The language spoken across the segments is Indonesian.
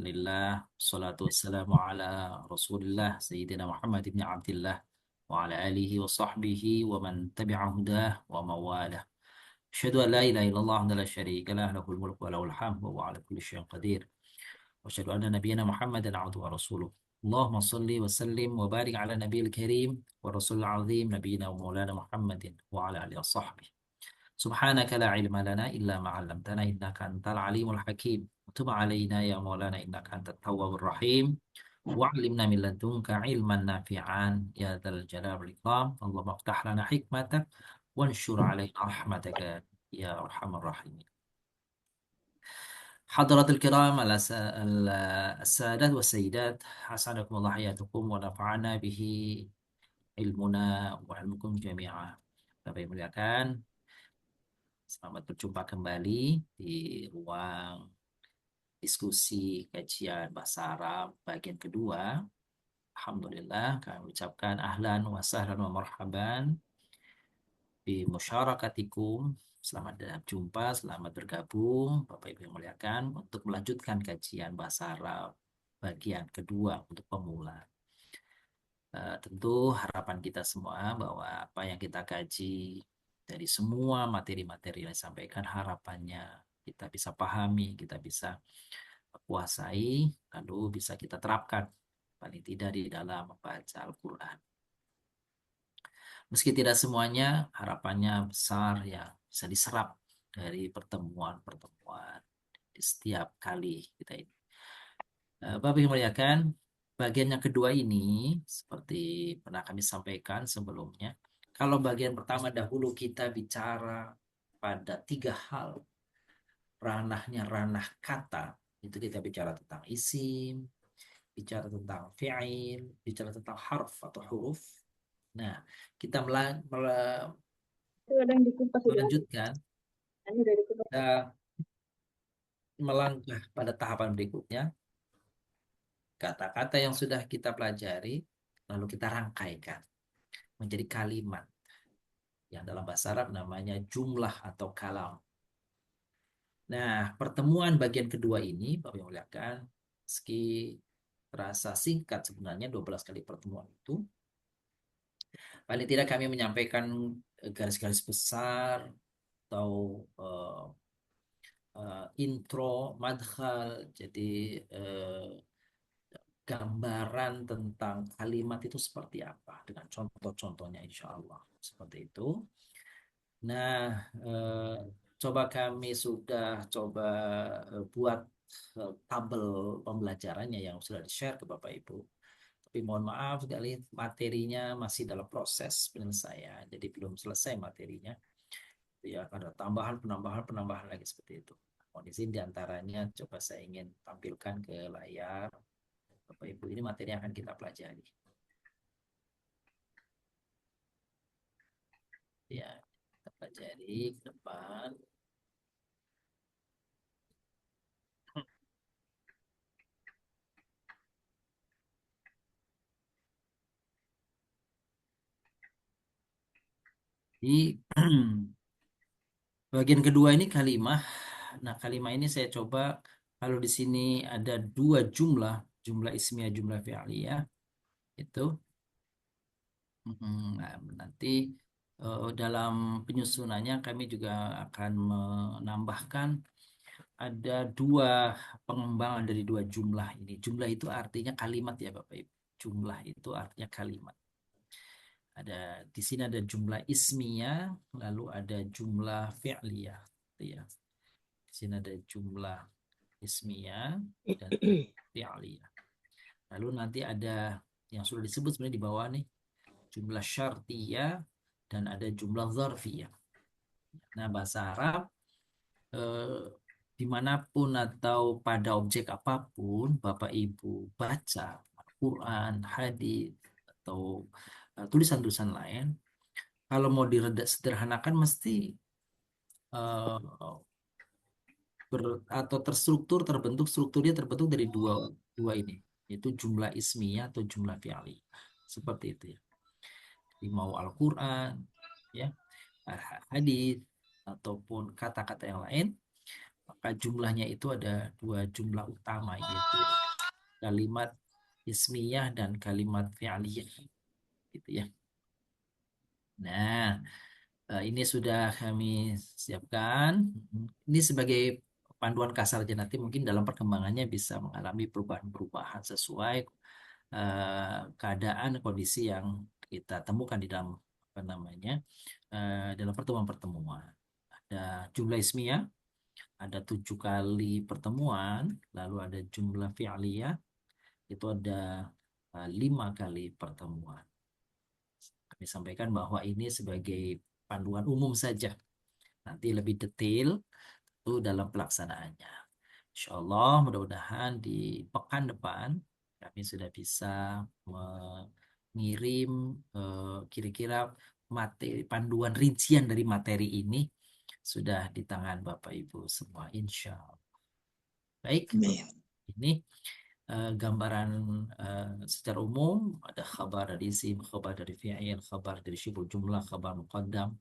Alhamdulillah, salatu wassalamu ala Rasulillah Sayyidina Muhammad ibn Abdullah wa ala alihi wa sahbihi wa man tabi'a hudah wa mawalah. Asyhadu an la ilaha illallah wa la syarika lah lahul mulku wa lahul hamd wa huwa ala kulli syai'in qadir. Wa asyhadu anna nabiyyana Muhammadan abduhu wa rasuluh. Allahumma salli wa sallim wa barik ala nabiyil karim wa rasulil azim nabiyyina wa maulana Muhammadin wa ala alihi wa sahbihi. Subhanaka la ilma lana illa ma 'allamtana innaka antal alimul hakim. Tub alaina ya maulana innaka antat tawwabur rahim. Wa'allimna min ladunka ilman nafi'an ya dzal jalali wal ikram. Allahumma iftah lana hikmatak wanshur alaina rahmataka ya arhamar rahimin. Hadratul kiram al-sadat wa sayyidat, hasanakumullah hayatukum wa nafa'ana bihi ilmuna wa ilmukum jami'a. Bapak yang muliakan, selamat berjumpa kembali di ruang diskusi kajian bahasa Arab bagian kedua. Alhamdulillah, kami ucapkan ahlan wa sahlan wa marhaban bi musyarakatikum. Selamat berjumpa, selamat bergabung Bapak Ibu yang muliakan untuk melanjutkan kajian bahasa Arab bagian kedua untuk pemula. Tentu harapan kita semua bahwa apa yang kita kaji dari semua materi-materi yang disampaikan, harapannya kita bisa pahami, kita bisa kuasai, lalu bisa kita terapkan paling tidak di dalam membaca Al-Quran. Meski tidak semuanya, harapannya besar ya bisa diserap dari pertemuan-pertemuan di setiap kali kita ini. Bapak yang muliakan, bagian yang kedua ini seperti pernah kami sampaikan sebelumnya, kalau bagian pertama dahulu kita bicara pada tiga hal, ranahnya ranah kata, itu kita bicara tentang isim, bicara tentang fi'il, bicara tentang harf atau huruf. Nah, kita Itu ada yang dikupas juga. melanjutkan Ini udah dikupas. dan melangkah pada tahapan berikutnya, kata-kata yang sudah kita pelajari, lalu kita rangkaikan menjadi kalimat yang dalam bahasa Arab namanya jumlah atau kalam. Nah, pertemuan bagian kedua ini, Bapak yang muliakan, meski terasa singkat sebenarnya 12 kali pertemuan itu, paling tidak kami menyampaikan garis-garis besar atau intro, madkhal, jadi gambaran tentang kalimat itu seperti apa dengan contoh-contohnya insya Allah seperti itu. Nah, coba kami sudah coba buat tabel pembelajarannya yang sudah di-share ke Bapak Ibu. Tapi mohon maaf sekali materinya masih dalam proses penyelesaian, jadi belum selesai materinya. Ya, ada tambahan, penambahan, penambahan lagi seperti itu. Mohon izin diantaranya coba saya ingin tampilkan ke layar. Bapak Ibu, ini materi yang akan kita pelajari. Ya, kita pelajari ke depan. Di bagian kedua ini kalimah. Nah, kalimah ini saya coba kalau di sini ada dua jumlah, jumlah ismiyah, jumlah fi'liyah itu. Nah, nanti dalam penyusunannya kami juga akan menambahkan ada dua pengembangan dari dua jumlah ini. Jumlah itu artinya kalimat ya Bapak Ibu. Jumlah itu artinya kalimat. Ada di sini ada jumlah ismiyah, lalu ada jumlah fi'liyah. Gitu ya. Di sini ada jumlah ismiyah dan fi'liyah. Lalu nanti ada yang sudah disebut sebenarnya di bawah nih, jumlah syartiyah dan ada jumlah zarfiyah. Nah, bahasa Arab eh, dimanapun atau pada objek apapun Bapak Ibu baca Al-Quran, hadis atau tulisan-tulisan lain, kalau mau sederhanakan mesti eh, atau terstruktur terbentuk, strukturnya terbentuk dari dua dua ini, yaitu jumlah ismiyah atau jumlah fi'li, seperti itu ya. Jadi mau Al-Quran, ya, hadis ataupun kata-kata yang lain, Maka jumlahnya itu ada dua jumlah utama, yaitu kalimat ismiyah dan kalimat fi'liyah gitu ya. Nah, ini sudah kami siapkan. Ini sebagai panduan kasar aja, nanti mungkin dalam perkembangannya bisa mengalami perubahan-perubahan sesuai keadaan kondisi yang kita temukan di dalam apa namanya dalam pertemuan-pertemuan. Ada jumlah ismiyah, ada 7 kali pertemuan, lalu ada jumlah fi'liyah, itu ada 5 kali pertemuan. Kami sampaikan bahwa ini sebagai panduan umum saja. Nanti lebih detail itu dalam pelaksanaannya. Insya Allah, mudah-mudahan di pekan depan kami sudah bisa mengirim kira-kira materi panduan rincian dari materi ini sudah di tangan Bapak Ibu semua, insya Allah. Baik, Amin. ini gambaran secara umum, ada khabar dari isim, khabar dari fi'il, khabar dari syibul jumlah, khabar muqaddam,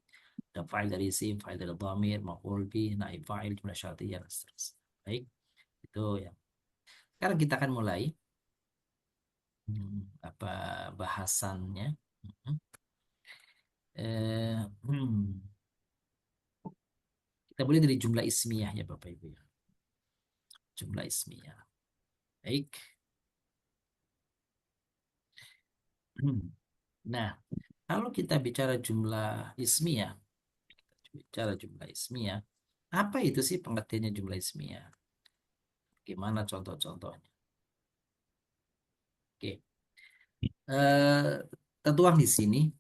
ada fa'il dari isim, fa'il dari dhamir, maf'ul bih, naib fa'il, jumlah syartiyah, dan seterusnya. Baik, itu ya. Sekarang kita akan mulai apa bahasannya. Hmm. Eh, hmm. Kita mulai dari jumlah ismiyah ya Bapak Ibu ya. Jumlah ismiyah. Baik. Nah, kalau kita bicara jumlah ismiyah, apa itu sih pengertiannya jumlah ismiyah? Gimana contoh-contohnya? Oke. Tertuang di sini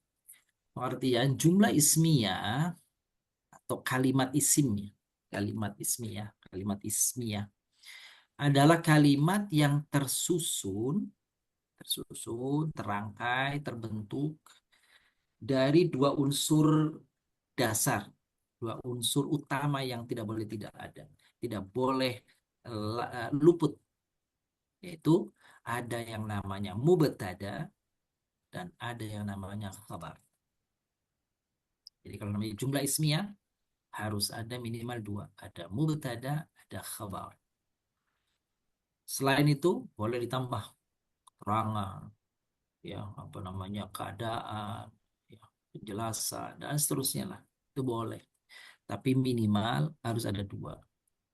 pengertian jumlah ismiyah atau kalimat ismiyah adalah kalimat yang terangkai, terbentuk dari dua unsur dasar, dua unsur utama yang tidak boleh tidak ada, tidak boleh luput, yaitu ada yang namanya mubtada dan ada yang namanya khabar. Jadi kalau namanya jumlah ismiyah harus ada minimal dua, ada mubtada, ada khabar. Selain itu boleh ditambah keterangan, ya apa namanya keadaan, ya, penjelasan dan seterusnya lah. Itu boleh. Tapi minimal harus ada dua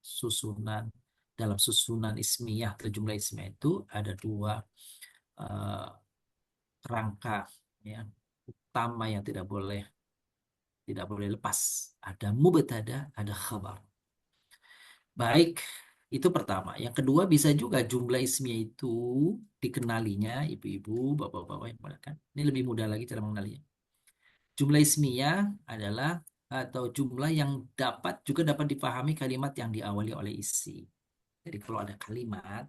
susunan. Dalam susunan ismiyah atau jumlah ismiyah itu ada dua eh, rangka ya utama yang tidak boleh lepas. Ada mubtada, ada khabar. Baik, itu pertama. Yang kedua, bisa juga jumlah ismiyah itu dikenalinya, ibu-ibu, bapak-bapak yang menggunakan. Ini lebih mudah lagi cara mengenalinya. Jumlah ismiyah adalah atau jumlah yang dapat dipahami kalimat yang diawali oleh isi. Jadi kalau ada kalimat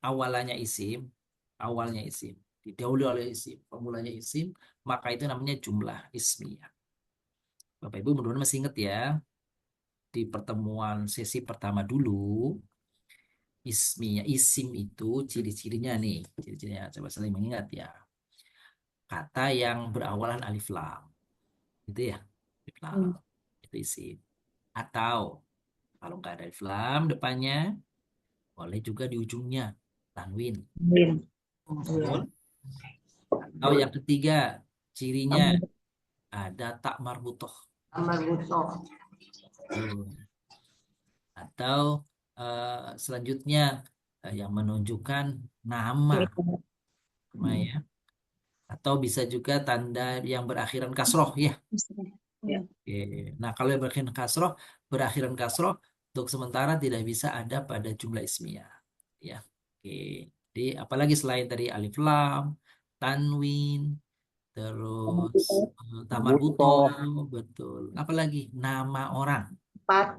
awalannya isim, awalnya isim, didahului oleh isim, pemulanya isim, maka itu namanya jumlah ismiyah. Bapak Ibu mudah-mudahan masih ingat ya, di pertemuan sesi pertama dulu, isim itu ciri-cirinya nih, ciri-cirinya coba saling mengingat ya. Kata yang berawalan alif lam, itu ya, alif lam, itu isim. Atau kalau nggak ada alif lam depannya, boleh juga di ujungnya tanwin. Amin. Betul? Atau yang ketiga, cirinya ada tak marbutoh. Amal butuh. Tuh. Atau selanjutnya yang menunjukkan nama, ya. Atau bisa juga tanda yang berakhiran kasroh ya. Ya. Oke. Nah, kalau yang berakhiran kasroh untuk sementara tidak bisa ada pada jumlah ismiyah. Ya. Oke. Jadi apalagi selain tadi alif lam, tanwin, terus tamar butoh, Butuh. betul. Apalagi nama orang, Empat.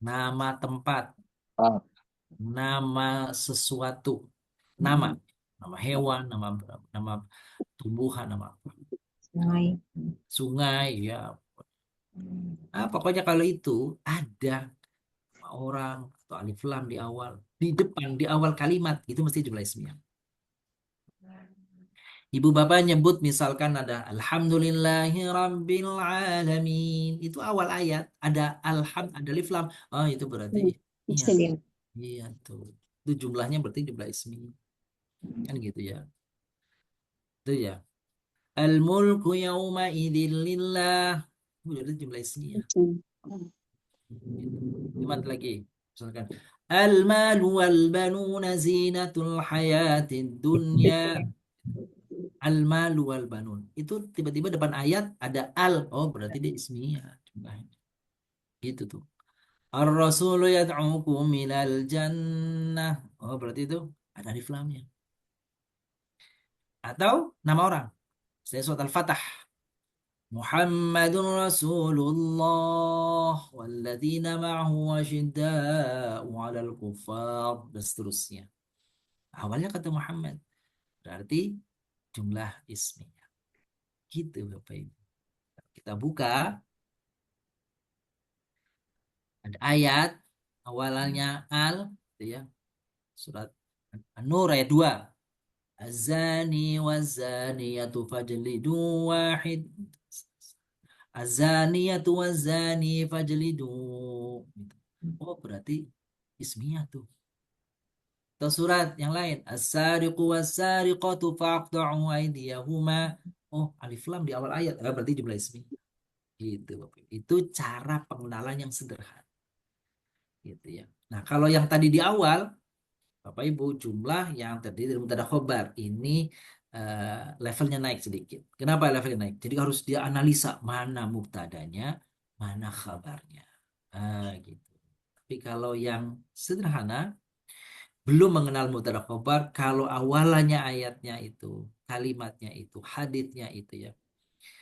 nama tempat, Ah. nama sesuatu, nama, nama hewan, nama nama tumbuhan, nama apa? Sungai. Sungai, ya. Pokoknya kalau itu ada nama orang atau alif lam di awal, di awal kalimat itu mesti jumlah ismiyah. Ibu bapak nyebut misalkan ada Alhamdulillahi Rabbil Alamin. Itu awal ayat. Ada ada alif lam. Oh itu berarti Hmm. iya. Isim. Iya tuh. Itu jumlahnya berarti jumlah ismi. Kan gitu ya. Itu ya. Al-mulku yawma idzin lillah. Itu jumlah ismi ya. Isim. Gitu. Limat lagi. Misalkan Al-malu wal banuna zinatul hayatid dunya. Al-malu wal banun. Itu tiba-tiba depan ayat ada al. Oh, berarti dia ismiyah jumlahnya. Gitu tuh. Ar-rasulu yad'ukum minal jannah. Oh, berarti itu ada alif lamnya. Atau nama orang. Saya surat Al-Fatah. Muhammadun Rasulullah walladzina ma'ahu asyidda'u 'alal kuffar dan seterusnya. Awalnya kata Muhammad. Berarti jumlah isminya. Gitu Bapak Ibu. Kita buka ada ayat awalannya al gitu ya. Surat An-Nur ayat 2. Az-zani waz-zaniyatu fajlidu wahid. Az-zaniyatu waz-zani fajlidu. Gitu. Oh, berarti ismiyah tuh. Atau surat yang lain. As-sariqu was-sariqatu faqta'u aydiyahuma. Oh, alif lam di awal ayat. Berarti jumlah ismi. Gitu, Bapak. Itu cara pengenalan yang sederhana. Gitu ya. Nah, kalau yang tadi di awal, Bapak Ibu, jumlah yang terdiri dari mubtada khobar ini levelnya naik sedikit. Kenapa levelnya naik? Jadi harus dia analisa mana mubtadanya, mana khabarnya. Gitu. Tapi kalau yang sederhana, belum mengenal mubtada khobar, kalau awalannya ayatnya itu, kalimatnya itu, haditsnya itu ya,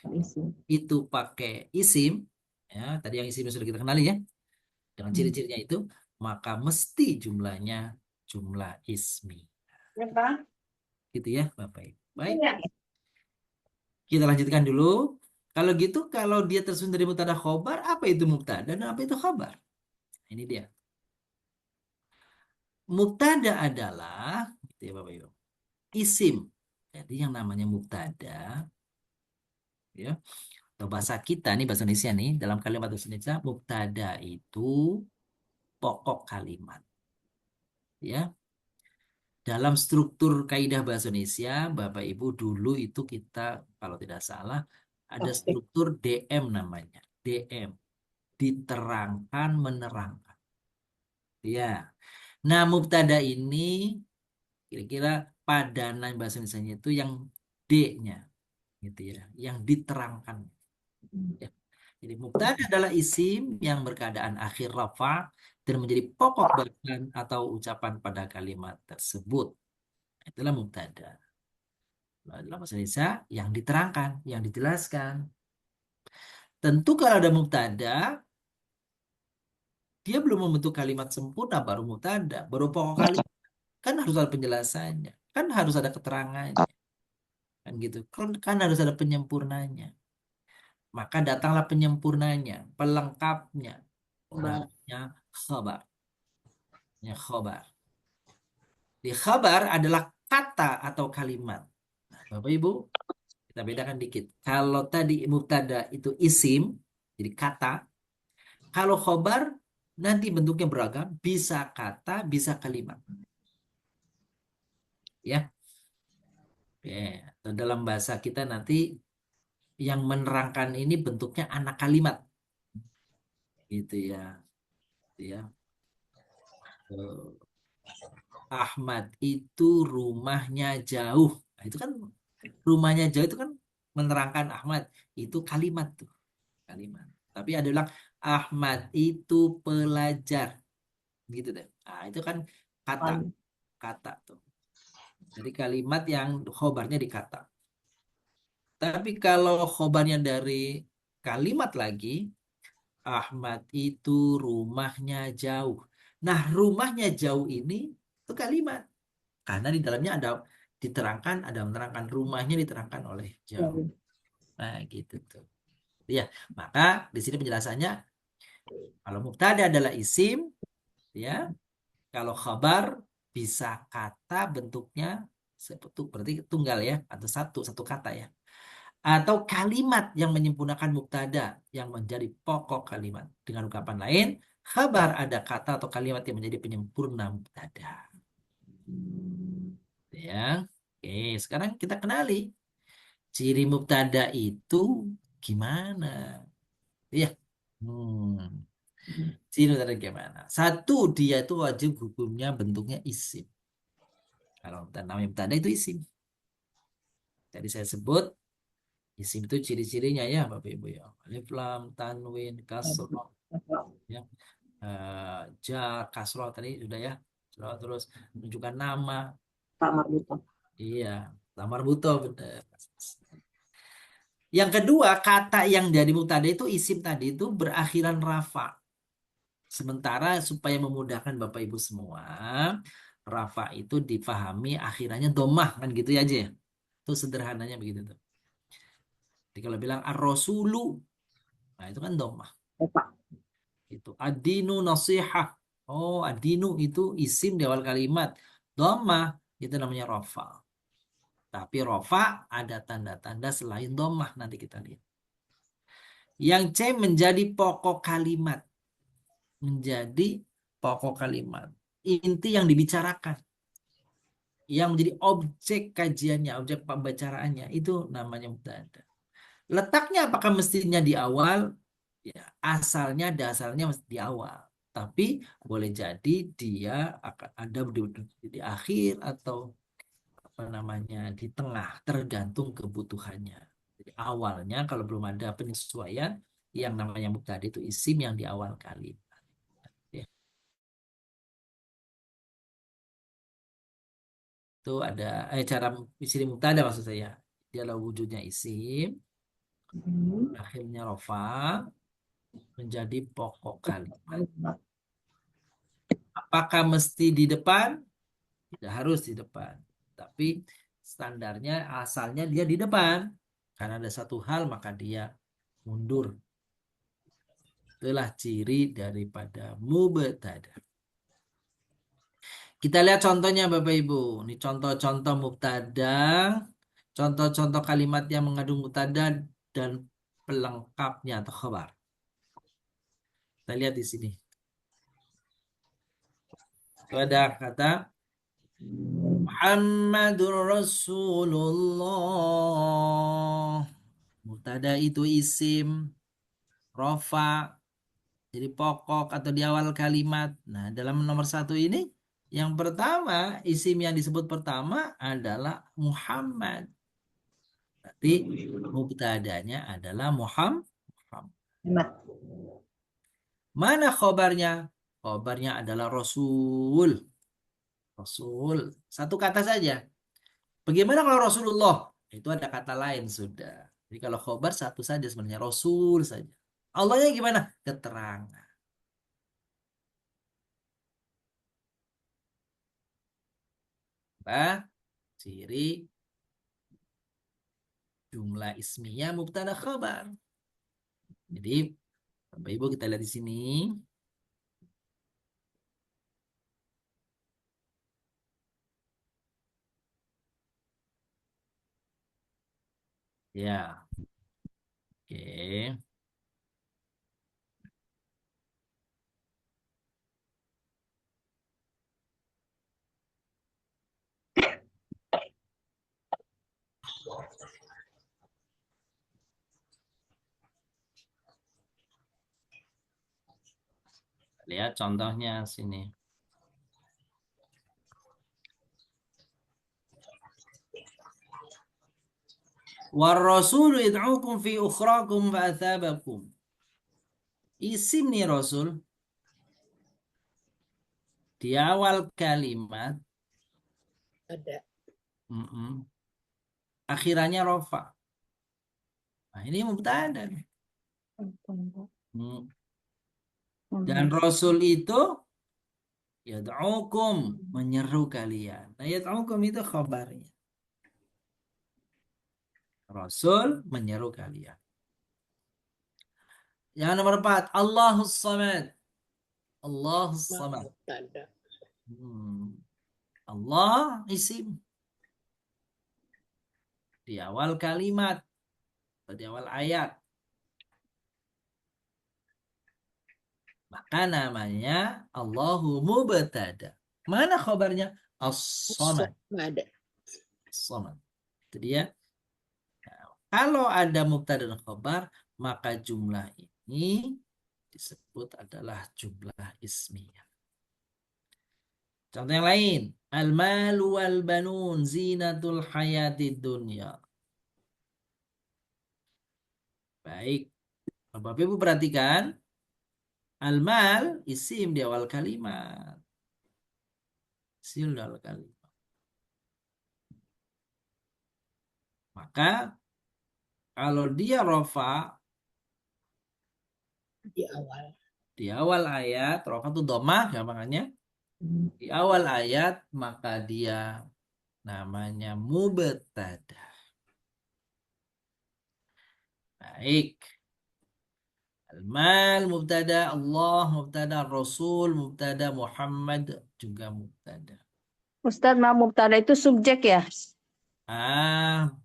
Isim. itu pakai isim, ya, tadi yang isim sudah kita kenali ya, dengan ciri-cirinya itu, maka mesti jumlahnya jumlah ismi. Ya, Pak. Gitu ya, Bapak Ibu. Baik, Iya. kita lanjutkan dulu. Kalau gitu, kalau dia tersusun dari mubtada khobar, apa itu mubtada dan apa itu khobar? Ini dia. Mubtada adalah, gitu ya Bapak Ibu, isim. Jadi yang namanya mubtada, ya, atau bahasa kita nih, bahasa Indonesia nih, dalam kalimat bahasa Indonesia, mubtada itu pokok kalimat. Ya, dalam struktur kaidah bahasa Indonesia, Bapak Ibu dulu itu kita kalau tidak salah ada Tasbih. struktur DM namanya. DM, diterangkan menerangkan. Ya. Nah, mubtada ini kira-kira padanan bahasa Indonesia itu yang D-nya gitu ya, yang diterangkan. Ya. Jadi mubtada adalah isim yang berkeadaan akhir rafa dan menjadi pokok bahasan atau ucapan pada kalimat tersebut. Itulah mubtada. Dalam bahasa Indonesia yang diterangkan, yang dijelaskan. Tentu kalau ada mubtada, dia belum membentuk kalimat sempurna baru mubtada, baru pokok kalimat. Kan harus ada penjelasannya, kan harus ada keterangannya, kan gitu. Kan harus ada penyempurnanya. Maka datanglah penyempurnanya, pelengkapnya, Mbak. namanya khabar. Ya, khabar. Di khabar adalah kata atau kalimat. Nah, Bapak Ibu, kita bedakan dikit. Kalau tadi mubtada itu isim, jadi kata. Kalau khobar nanti bentuknya beragam, bisa kata, bisa kalimat. Ya, ya. Dan dalam bahasa kita nanti yang menerangkan ini bentuknya anak kalimat, gitu ya. Gitu ya. Ahmad itu rumahnya jauh. Nah, itu kan rumahnya jauh itu kan menerangkan Ahmad. Itu kalimat tuh, kalimat. Tapi ada bilang Ahmad itu pelajar, gitu deh. Nah, itu kan kata, kata tuh. Jadi kalimat yang khobarnya di kata. Tapi kalau khobarnya dari kalimat lagi, Ahmad itu rumahnya jauh. Nah, rumahnya jauh ini itu kalimat. Karena di dalamnya ada diterangkan, ada menerangkan rumahnya diterangkan oleh jauh. Nah, gitu tuh. Ya, maka di sini penjelasannya kalau mubtada adalah isim, ya. Kalau khabar bisa kata bentuknya Berarti tunggal ya, atau satu kata ya. Atau kalimat yang menyempurnakan mubtada yang menjadi pokok kalimat. Dengan ungkapan lain, khabar ada kata atau kalimat yang menjadi penyempurna mubtada. Ya. Oke, sekarang kita kenali ciri mubtada itu gimana? Iya. Ciri mubtada gimana? Satu, dia itu wajib hukumnya bentuknya isim. Kalau namanya mubtada itu isim. Tadi saya sebut isim itu ciri-cirinya ya Bapak Ibu ya. Alif lam tanwin kasroh ya. Jar kasroh tadi sudah ya. Terus menunjukkan nama. Pak Marbuto. Iya, lamar buto benar. Yang kedua, kata yang dari mubtada itu isim tadi itu berakhiran rafa. Sementara supaya memudahkan Bapak Ibu semua, rafa itu difahami akhirannya domah kan gitu ya aja ya. Itu sederhananya begitu tuh. Jadi kalau bilang ar-rasulu, nah itu kan domah. Pak. Itu adinu nasihah. Oh, adinu itu isim di awal kalimat. Domah itu namanya rafa. Tapi rafa ada tanda-tanda selain domah nanti kita lihat. Yang C menjadi pokok kalimat. Menjadi pokok kalimat. Inti yang dibicarakan. Yang menjadi objek kajiannya, objek pembicaraannya. Itu namanya mubtada. Letaknya apakah mestinya di awal? Ya, dasarnya mesti di awal. Tapi boleh jadi dia akan ada di akhir atau apa namanya di tengah, tergantung kebutuhannya. Jadi awalnya kalau belum ada penyesuaian, yang namanya mubtada itu isim yang di awal kali. Ya, itu ada cara isim mubtada maksud saya. Dia adalah wujudnya isim, akhirnya rofa menjadi pokok kalimat. Apakah mesti di depan? Tidak harus di depan. Tapi standarnya asalnya dia di depan. Karena ada satu hal maka dia mundur. Itulah ciri daripada mubtada. Kita lihat contohnya Bapak Ibu. Ini contoh-contoh mubtada. Contoh-contoh kalimat yang mengandung mubtada dan pelengkapnya atau khabar. Kita lihat di sini. Itu ada kata Muhammadur Rasulullah. Mubtada itu isim, rofa, jadi pokok atau di awal kalimat. Nah, dalam nomor satu ini, yang pertama, isim yang disebut pertama adalah Muhammad. Berarti mubtadanya adalah Muhammad. Mana khobarnya? Khobarnya adalah Rasul. Rasul. Satu kata saja. Bagaimana kalau Rasulullah? Itu ada kata lain sudah. Jadi kalau khobar satu saja sebenarnya Rasul saja. Allahnya gimana? Keterangan. Apa? Ciri jumlah ismiyah mubtada khabar. Jadi Bapak Ibu kita lihat di sini. Ya. Oke. Lihat contohnya sini. War-rasulu id'ukum fi ukhrakum fa'athabakum. Isim nih Rasul di awal kalimat Ada. akhirannya rofa. Nah, ini mubtada. Hmm. Dan Rasul itu yad'ukum menyeru kalian. Nah, yad'ukum itu khabarnya. Rasul menyeru kalian. Yang nomor 4, Allahus Samad. Allahus Samad. Allah isim. di awal kalimat atau di awal ayat, maka namanya Allahu mubtada. Mana khabarnya? As-Samad. Ada. As-Samad. Itu dia. Kalau ada mubtada dan khabar, maka jumlah ini disebut adalah jumlah ismiyah. Contoh yang lain. Al-malu wal banun zinatul hayatid dunya. Baik. Bapak Ibu perhatikan. Al-mal isim di awal kalimat. Isim di awal kalimat. Maka kalau dia rofa Di awal. di awal ayat, rofa itu domah gampangannya. Di awal ayat maka dia namanya mubtada. Baik. Al-mal mubtada, Allah mubtada, Rasul mubtada, Muhammad juga mubtada. Ustadz, mau mubtada itu subjek ya?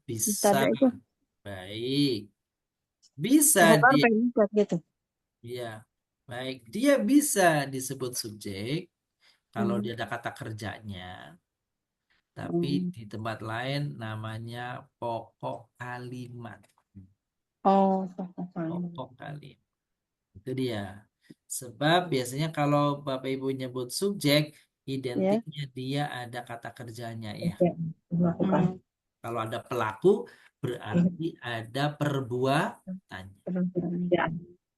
Bisa. Mubtada itu Baik. Bisa khabar dia, predikat gitu. ya. Baik, dia bisa disebut subjek kalau Hmm. dia ada kata kerjanya, tapi Hmm. di tempat lain namanya pokok kalimat. Oh, paham. Pokok kalimat. Itu dia. Sebab biasanya kalau Bapak Ibu nyebut subjek, Ya. identiknya dia ada kata kerjanya ya. Melakukan. Hmm. Kalau ada pelaku, berarti ada perbuatannya. Pekerjaan.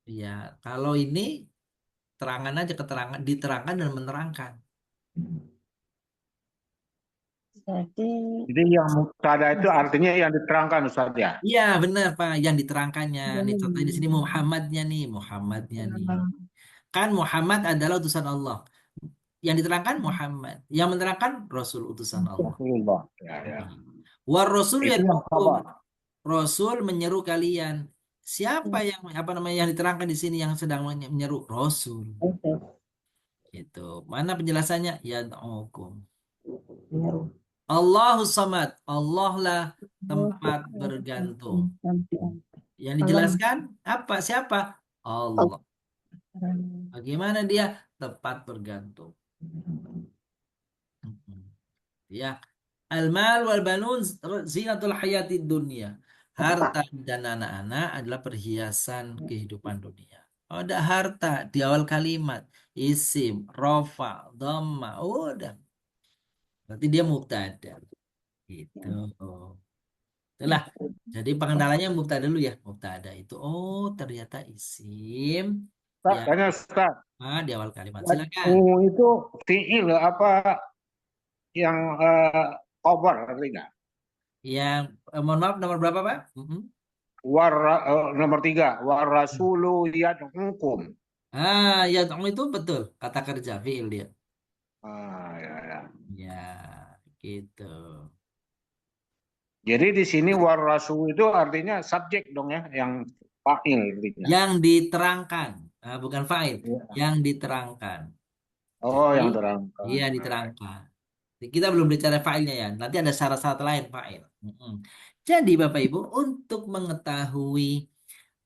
Ya, kalau ini terangan aja keterangan, diterangkan dan menerangkan. Jadi Jadi yang mubtada itu artinya yang diterangkan Ustaz ya. Iya, benar Pak, yang diterangkannya. Nih contohnya di sini Muhammadnya nih, Muhammadnya nih. Kan Muhammad adalah utusan Allah. Yang diterangkan Muhammad, yang menerangkan Rasul utusan Allah. Rasulullah. Ya, ya. War Rasul Itu yang yad'ukum. khabar. Rasul menyeru kalian. Siapa yang apa namanya yang diterangkan di sini yang sedang menyeru? Rasul. Gitu. Mana penjelasannya? Yad'ukum. Allahus Samad. Allah lah tempat bergantung. Yang dijelaskan apa? Siapa? Allah. Bagaimana dia? Tempat bergantung. Ya. Al-mal wal banun zinatul hayatid dunia. Harta dan anak-anak adalah perhiasan kehidupan dunia. Oh, ada harta di awal kalimat. Isim, rofa, dhamma. Oh, udah. Berarti dia mubtada. Gitu. Itulah. Jadi pengenalannya mubtada dulu ya. Mubtada itu. Oh, ternyata isim. Ustaz, Ya, tanya Ustaz. di awal kalimat. Silakan. Itu fi'il apa yang khabar artinya? Yang mohon maaf nomor berapa Pak? Nomor 3. War rasulu yad'ukum. Ya itu betul kata kerja fiil dia. Ya, ya. Ya, gitu. Jadi di sini war rasul itu artinya subjek dong ya, yang fa'il artinya. Yang diterangkan, bukan fa'il, Ya. yang diterangkan. Oh, Jadi, yang terangkan. iya diterangkan. Kita belum bicara fa'ilnya ya. Nanti ada syarat-syarat lain fa'il. Jadi Bapak Ibu untuk mengetahui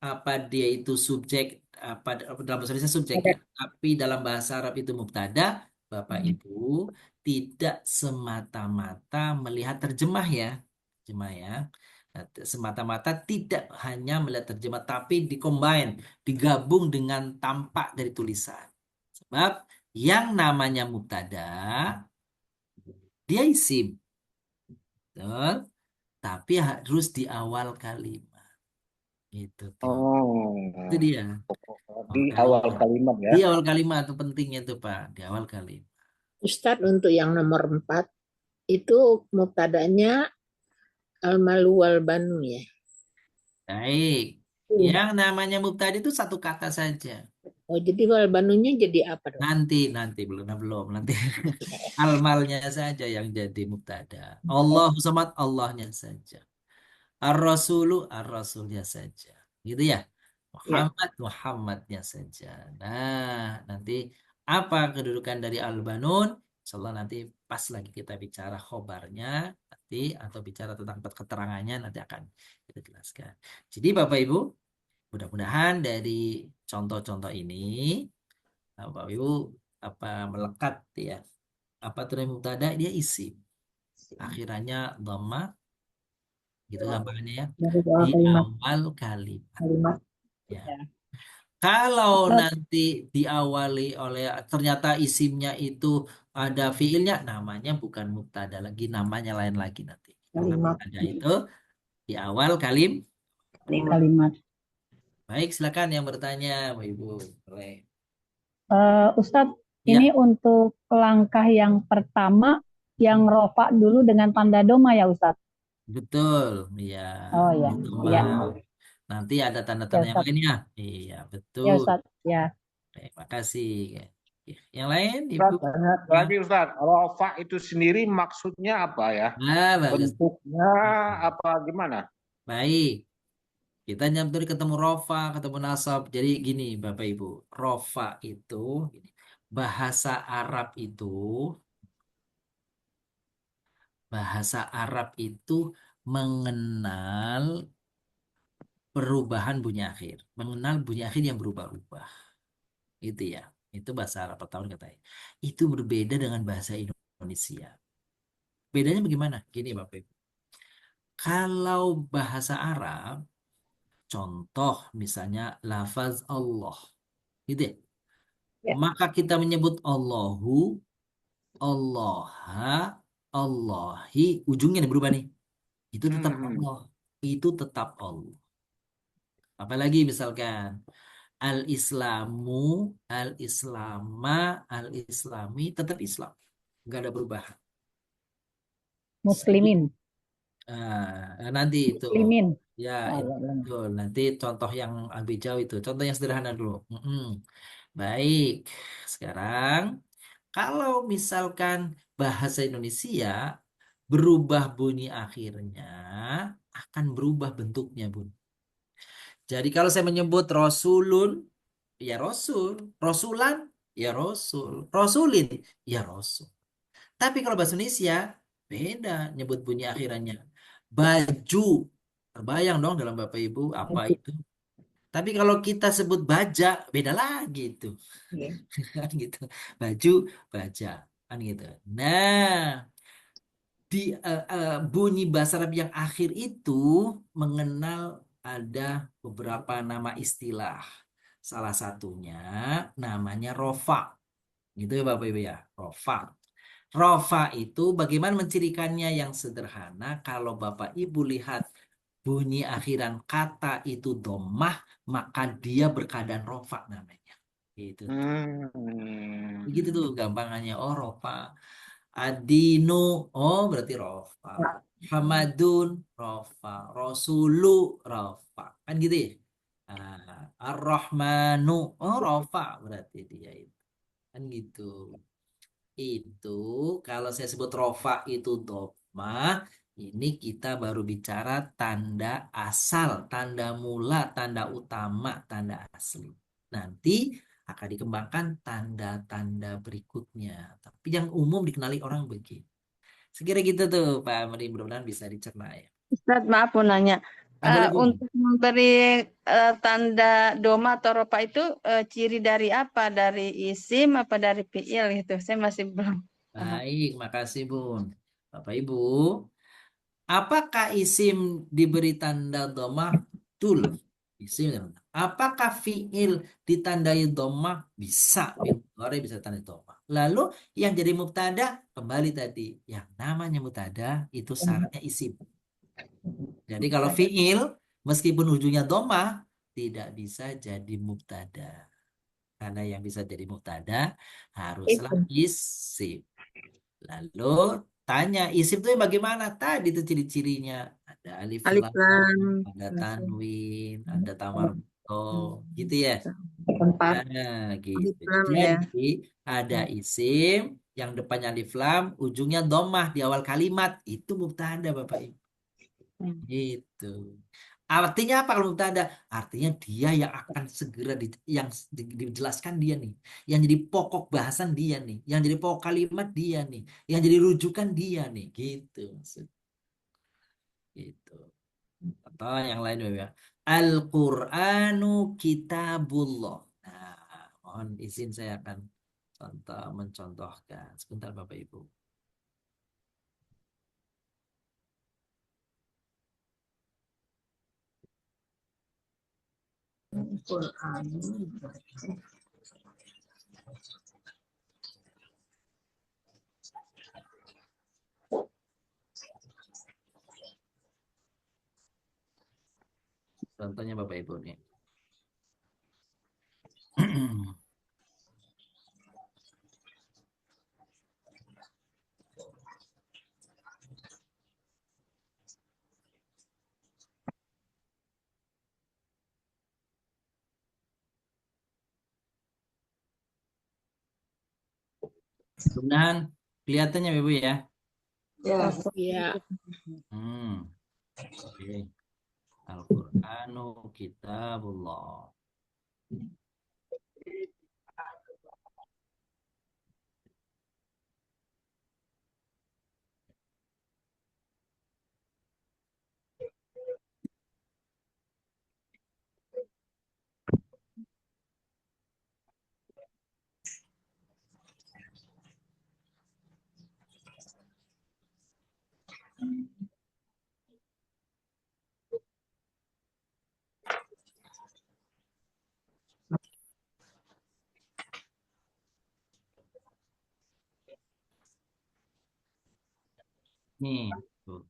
apa dia itu subjek apa dalam bahasa Indonesia subjek ya, tapi dalam bahasa Arab itu mubtada, Bapak Ibu tidak semata-mata melihat terjemah ya, terjemah ya. Nah, semata-mata tidak hanya melihat terjemah, tapi dikombin, digabung dengan tampak dari tulisan. Sebab yang namanya mubtada dia isim, betul? Tapi harus di awal kalimat. Gitu tuh. Oh, Itu dia. di Awal awal kalimat. kalimat ya. Di awal kalimat itu pentingnya itu Pak, di awal kalimat. Ustadz, untuk yang nomor 4 itu mubtadanya al-malu wal banu ya. Baik. Yang namanya mubtada itu satu kata saja. Oh, jadi wal banunya jadi apa dong? Nanti belum nanti almalnya saja yang jadi mubtada. Allahu samad Allahnya saja. Ar-rasulu ar-rasulnya saja. Gitu ya. Ya. Muhammad Muhammadnya saja. Nah, nanti apa kedudukan dari al-banun? Insyaallah nanti pas lagi kita bicara khobarnya nanti atau bicara tentang keterangannya nanti akan kita jelaskan. Jadi Bapak Ibu, mudah-mudahan dari contoh-contoh ini Bapak Ibu apa melekat ya. Apa itu namanya mubtada? Dia isim. Akhirannya dhammah gitu gampangannya ya. Dari Di awal kalimat. awal kalimat Kalimat. ya. Ya. Kalau Ustaz, nanti diawali oleh ternyata isimnya itu ada fiilnya, namanya bukan mubtada lagi, namanya lain lagi nanti. Karena kalimat. ada itu di awal kalim. Kalimat. Baik, silakan yang bertanya, Bu Ibu. Boleh. Ustadz, ini Ya, untuk langkah yang pertama yang rofa dulu dengan tanda doma ya Ustadz. betul. Iya, Oh ya, itu ya, mah. Nanti ada ya tanda-tanda yang Ustadz, lainnya. Iya, ya betul. Ustadz, ya. Terima kasih. Yang lain, Ibu? Ustaz, lagi Ustaz, rofa itu sendiri maksudnya apa ya? Ah, bagus. Bentuknya apa gimana? Baik. Kita nyamper ketemu rofa, ketemu nasab. Jadi gini, Bapak Ibu. Rofa itu, gini, bahasa Arab itu, bahasa Arab itu mengenal perubahan bunyi akhir. Mengenal bunyi akhir yang berubah-ubah. Itu ya. Itu bahasa Arab pertama katanya. Itu berbeda dengan bahasa Indonesia. Bedanya bagaimana? Gini, Bapak Ibu. Kalau bahasa Arab, contoh misalnya lafaz Allah. Gitu ya. Ya. Maka kita menyebut Allahu, Allah, Allahi, ujungnya nih berubah nih. Itu tetap Hmm. Allah. Itu tetap Allah. Apalagi misalkan al-Islamu, al-Islama, al-Islami tetap Islam. Nggak ada perubahan. Muslimin, Nanti itu. muslimin. Ya, Oh, itu. ya, ya. Betul. Nanti contoh yang lebih jauh itu. Contoh yang sederhana dulu. Mm-mm. Baik. Sekarang, kalau misalkan bahasa Indonesia berubah bunyi akhirnya, akan berubah bentuknya, Bun. Jadi kalau saya menyebut Rasulun, ya Rasul. Rasulan, ya Rasul. Rasulin, ya Rasul. Tapi kalau bahasa Indonesia, beda nyebut bunyi akhirannya. Baju, terbayang dong dalam Bapak Ibu apa itu. Tapi kalau kita sebut baja, beda lagi itu. Kan gitu. Baju, baja. Kan gitu. Nah, di bunyi bahasa Arab yang akhir itu mengenal ada beberapa nama istilah. Salah satunya namanya rofa. Gitu ya Bapak Ibu ya. Rofa. Rofa itu bagaimana mencirikannya yang sederhana. Kalau Bapak Ibu lihat bunyi akhiran kata itu domah, maka dia berkeadaan rofa namanya. Gitu tuh. Hmm. Begitu tuh gampangannya. Oh rofa. Adinu, oh berarti rofa. Hamadun, rofa. Rasulu, rofa. Kan gitu ya? Ar-Rahmanu, oh rofa berarti dia itu. Kan gitu. Itu kalau saya sebut rofa itu doma, ini kita baru bicara tanda asal, tanda mula, tanda utama, tanda asli. Nanti akan dikembangkan tanda-tanda berikutnya. Tapi yang umum dikenali orang begitu. Sekira gitu tuh Pak Amri, mudah-mudahan bisa dicerna ya. Ustadz, maaf mau nanya. Boleh Bun. Untuk memberi tanda doma atau rofa itu ciri dari apa? Dari isim apa dari fiil gitu? Saya masih belum paham. Baik, makasih Bun. Bapak Ibu, apakah isim diberi tanda domah? Betul. Isim. Apakah fiil ditandai domah? Bisa. Fiil mudhari bisa ditandai domah. Lalu yang jadi mubtada kembali tadi. Yang namanya mubtada itu syaratnya isim. Jadi kalau fiil meskipun ujungnya domah tidak bisa jadi mubtada. Karena yang bisa jadi mubtada haruslah Itu. isim. Lalu tanya isim itu bagaimana? Tadi itu ciri-cirinya. Ada alif Alif lam, lam. ada tanwin, ada tamarto, gitu ya. Tempat. Nah, Alif gitu. lam ya. Jadi ada isim yang depannya alif lam, ujungnya domah di awal kalimat. Itu mubtada Bapak Ibu. Gitu. Artinya apa kalau mubtada? Artinya dia yang akan segera dijelaskan dia nih. Yang jadi pokok bahasan dia nih. Yang jadi pokok kalimat dia nih. Yang jadi rujukan dia nih. Gitu maksud. Gitu. Atau yang lain ya. Al-Qur'anu kitabullah. Nah, mohon izin saya akan mencontohkan. Sebentar Bapak Ibu. Contohnya Bapak Ibu nih. Mudah-mudahan kelihatannya Ibu ya. Ya, Hmm. Oke. Al-Qur'anu kitabullah. Nih, tuh.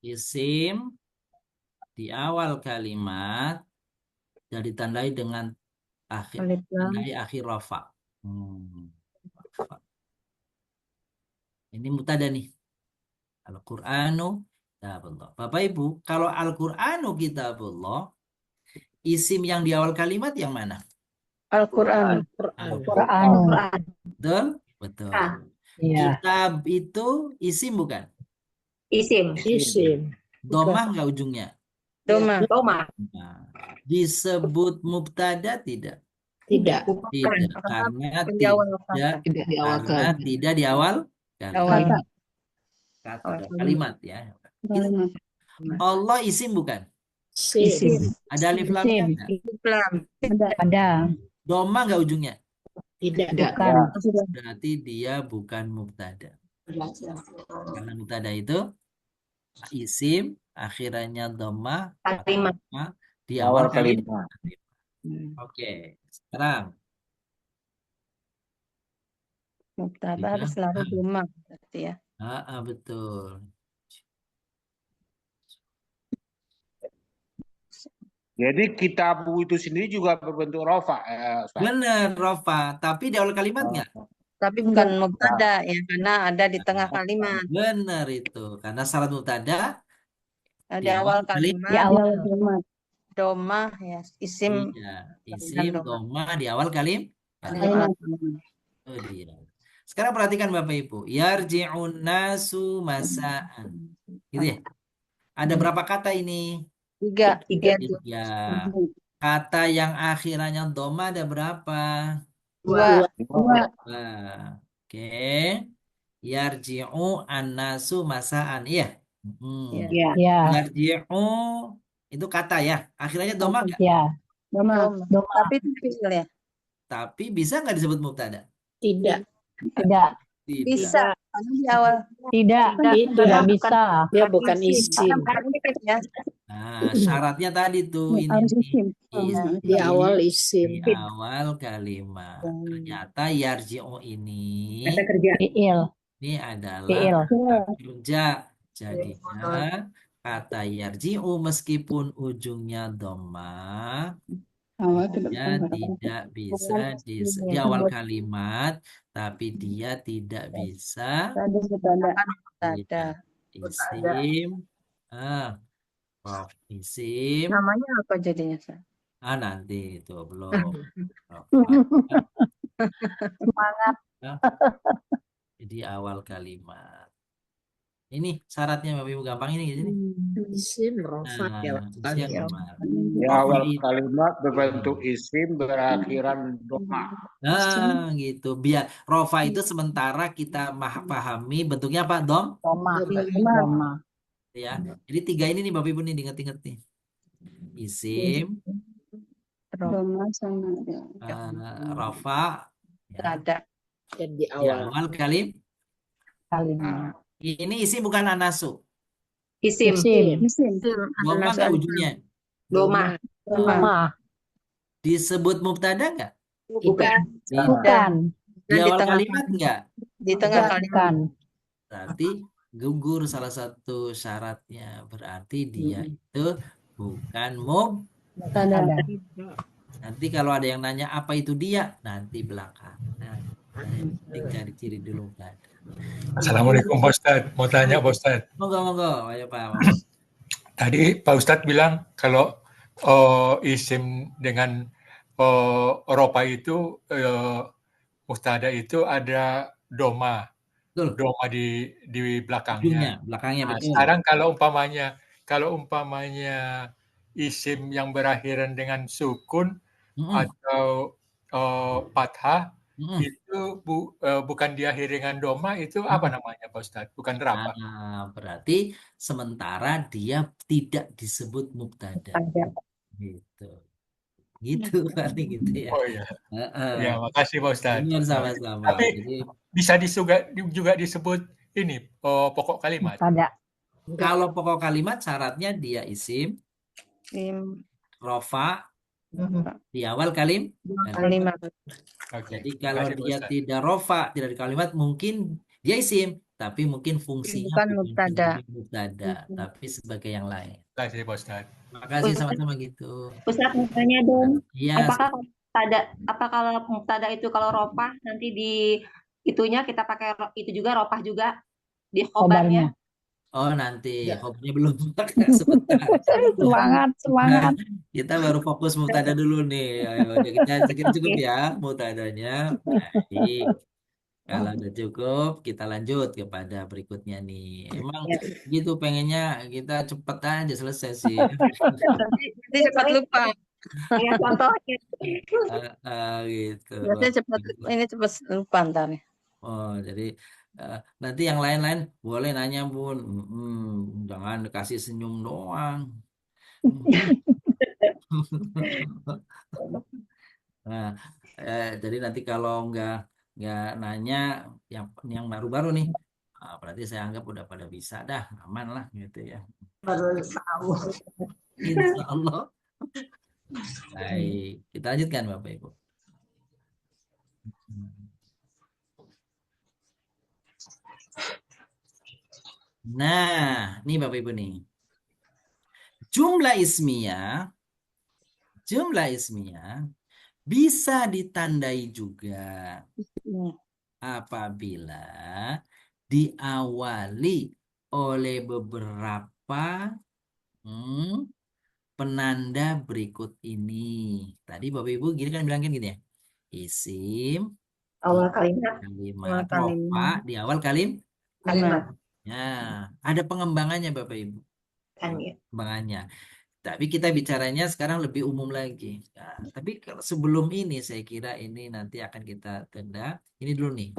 Isim di awal kalimat dan ditandai dengan Alif lam. tandai akhir rafa. Rafa. Ini mutada nih. Al-Qur'anu kitabullah. Bapak Ibu, kalau Al-Qur'anu kitabullah, isim yang di awal kalimat yang mana? Al-Quran. Al-Quran. Quran. Betul? Betul. Iya. Kitab itu isim bukan? Isim. Isim. Domah nggak ujungnya? Doma. Doma. Nah, disebut mubtada tidak? Tidak. Tidak, karena Di awal kata. Tidak di awal karena tidak di awal Awal kata dan kalimat ya. kalimat. Allah isim bukan? Isim. Ada alif lamnya nggak? Alif lam. Ada. Doma nggak ujungnya? Tidak. Bukan. Berarti dia bukan mubtada. Karena mubtada itu isim, akhirannya doma, Kalimat. di awal Awal kalimat. Oke, sekarang Mubtada Iya. harus selalu doma berarti ya. betul. Jadi kitabu itu sendiri juga berbentuk rofa. Ustaz. Bener, Rofa. Tapi di awal kalimat nggak? Tapi bukan mubtada ya, karena ada di tengah kalimat. Bener itu. Karena syarat mubtada Di di awal awal kalimat. Di awal. Doma ya, isim. iya, isim doma. doma di awal Di kalimat. awal kalimat. Oh, dia. Sekarang perhatikan Bapak Ibu. Yarji'un nasu masa'an. Gitu ya. Ada berapa kata ini? 3. Tiga. Ya. Kata yang akhirannya doma ada berapa? 2. Nah, oke. Yarji'u an-nasu masa'an. Iya. Ya. Ya. Yarji'u itu kata ya. Akhirnya doma nggak? Ya. Doma. Doma. Tapi itu fi'il ya. Tapi bisa nggak disebut mubtada? Tidak. Tidak. Tidak. Bisa. Karena di awal. Tidak. Tidak bisa. Dia bukan isim. Ya. Nah, syaratnya tadi tuh ini nih. Isim Di awal isim. di awal kalimat. Ternyata yarji'u ini Kerja. Fiil. ini adalah Fiil. kata kerja. Jadinya kata yarji'u meskipun ujungnya dhamma dia tidak bisa di awal kalimat, tapi dia tidak bisa Mubtada. isim. Isim. Namanya apa jadinya, Sa? Nanti itu belum. Semangat. Di awal kalimat. Ini syaratnya Bapak Ibu gampang ini gini. Isim rofa Nah, ya isinya kalimat. gambar. Di Rofa awal itu. kalimat berbentuk isim berakhiran doma. Nah, gitu. Biar rofa itu sementara kita pahami bentuknya apa, Dom? Doma. Coba. Doma. Ya. Jadi tiga ini nih Bapak Ibu nih diingat-ingat nih. Isim, Doma sama rofa, ya. ada. Dan di Di awal. awal kalim. Kalimat. Ini isi bukan anasu. Isim. Mesin. Doma nggak ujungnya? Doma. Doma. Disebut mubtada nggak? Bukan. Di, Bukan. di Di awal tengah kalimat nggak? di tengah kalimat. Bukan. Berarti gugur salah satu syaratnya. Berarti dia itu bukan Ada. Nanti kalau ada yang nanya apa itu dia, nanti belakang. Nah, penting cari ciri dulu mubtada. Assalamualaikum Pak Ustadz. Mau tanya Pak Ustadz. Monggo, monggo. Ayo Pak, monggo. Tadi Pak Ustadz bilang kalau isim dengan ropa itu mustada itu ada doma Betul. di Ujungnya, belakangnya. belakangnya Nah, betul. sekarang kalau umpamanya isim yang berakhiran dengan sukun Mm-mm. atau fathah Mm-mm. itu bukan diakhiri dengan doma, itu apa namanya Pak Ustadz? Bukan rapa. Nah, berarti sementara dia tidak disebut mubtada. Gitu. Gitu kali gitu ya. Oh iya. Heeh. Ya, makasih Pak Ustadz. Benar sama-sama. Tapi Jadi bisa juga disebut ini pokok kalimat. Ada. kalau pokok kalimat syaratnya dia isim, Sim. rofa di awal kalimat. Kalimat. Oke. Jadi Terima kalau kasih, Pak dia Ustadz. tidak rofa, tidak di kalimat, mungkin dia isim, tapi mungkin fungsinya Bukan bukan mubtada. sebagai mubtada, tapi sebagai yang lain. Terima kasih Pak Ustadz. Makasih sama-sama gitu. Ustadz mau tanya dong, Iya, kalau mubtada itu kalau ropah nanti di itunya kita pakai itu juga ropah juga di khobarnya. oh nanti Ya. hobinya belum sebentar. Semangat. Kita baru fokus mubtada dulu nih. Ayo, kita cukup ya mubtadanya. Baik. Kalau udah cukup, kita lanjut kepada berikutnya nih. Emang gitu pengennya kita cepet aja selesai sih. Nanti cepat lupa. Ya contohnya. Gitu. Biasanya cepat ini cepat lupa ntar. Oh, jadi nanti yang lain-lain boleh nanya Bun. Jangan dikasih senyum doang. Nah, jadi nanti kalau nggak nanya yang baru-baru nih, berarti saya anggap udah pada bisa dah, aman lah gitu ya. Insya Allah. Baik, kita lanjutkan Bapak Ibu. Nah, ini Bapak Ibu nih. Jumlah ismiyah bisa ditandai juga apabila diawali oleh beberapa penanda berikut ini. Tadi Bapak Ibu gini kan bilang gini ya. Isim Awal kalimat. rofa di awal Kalimat. Ya, ada pengembangannya Bapak Ibu. Kan ya. Pengembangannya. Tapi kita bicaranya sekarang lebih umum lagi. Nah, tapi kalau sebelum ini saya kira ini nanti akan kita tenda. Ini dulu nih.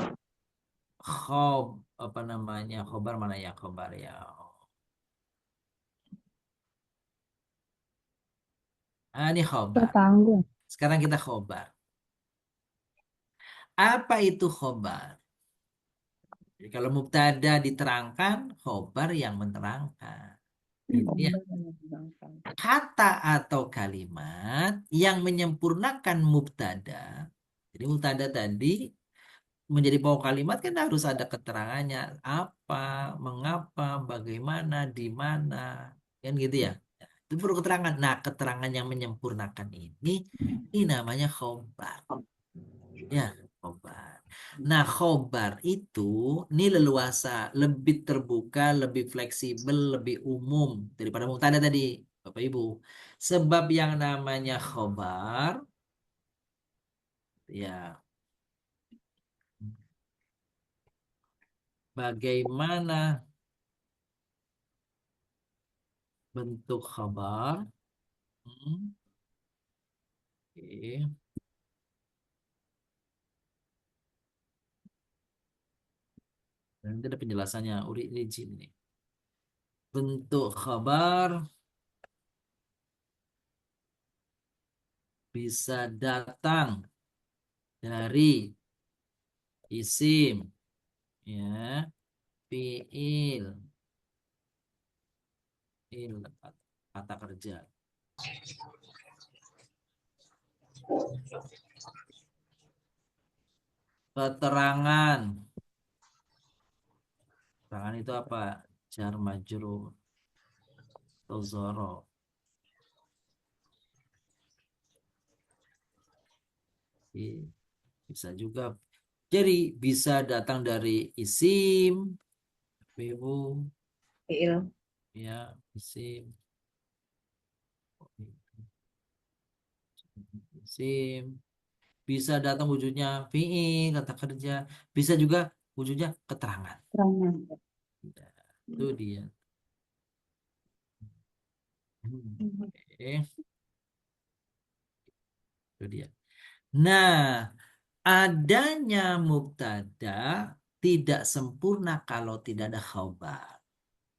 Apa namanya? Khobar mana ya khobar ya? Ini khobar. Tertanggung. Sekarang kita khobar. Apa itu khobar? Jadi kalau mubtada diterangkan, khobar yang menerangkan. Gitu ya. Kata atau kalimat yang menyempurnakan mubtada. Jadi mubtada tadi menjadi pokok kalimat kan harus ada keterangannya apa, mengapa, bagaimana, di mana, kan gitu ya. Itu perlu keterangan. Nah, keterangan yang menyempurnakan ini namanya khobar. Ya, khobar. Nah, khobar itu ini leluasa, lebih terbuka, lebih fleksibel, lebih umum daripada mubtada tadi, Bapak Ibu. Sebab yang namanya khobar, ya, bagaimana bentuk khabar. Oke. Nanti ada penjelasannya rinci ini. Bentuk khabar bisa datang dari isim, ya, fiil, kata kerja. Keterangan. Keterangan itu apa? Jar majrur atau dzaraf. Bisa juga. Jadi bisa datang dari isim, Ibu, Fiil. ya, isim, isim. Bisa datang wujudnya fiil, kata kerja. Bisa juga wujudnya keterangan. Keterangan. Ya, itu dia. Oke, itu dia. Nah, adanya mubtada tidak sempurna kalau tidak ada khobar.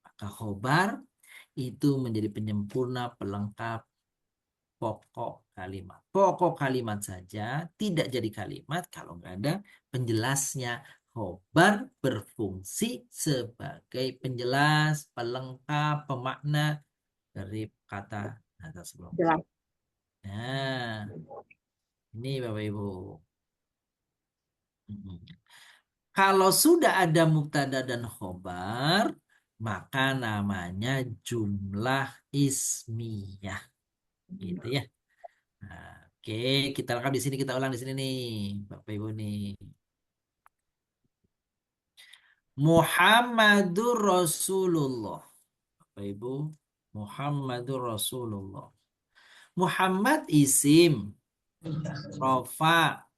Maka khobar itu menjadi penyempurna pelengkap pokok kalimat. Pokok kalimat saja tidak jadi kalimat kalau nggak ada penjelasnya. Khobar berfungsi sebagai penjelas, pelengkap, pemakna dari kata sebelum. Jelas. Nah, ini Bapak Ibu. Kalau sudah ada mubtada dan khobar, maka namanya jumlah ismiyah. Gitu ya. Nah, oke, kita lengkap di sini, kita ulang di sini nih, Bapak Ibu nih. Muhammadur Rasulullah. Bapak Ibu, Muhammadur Rasulullah. Muhammad isim, rofa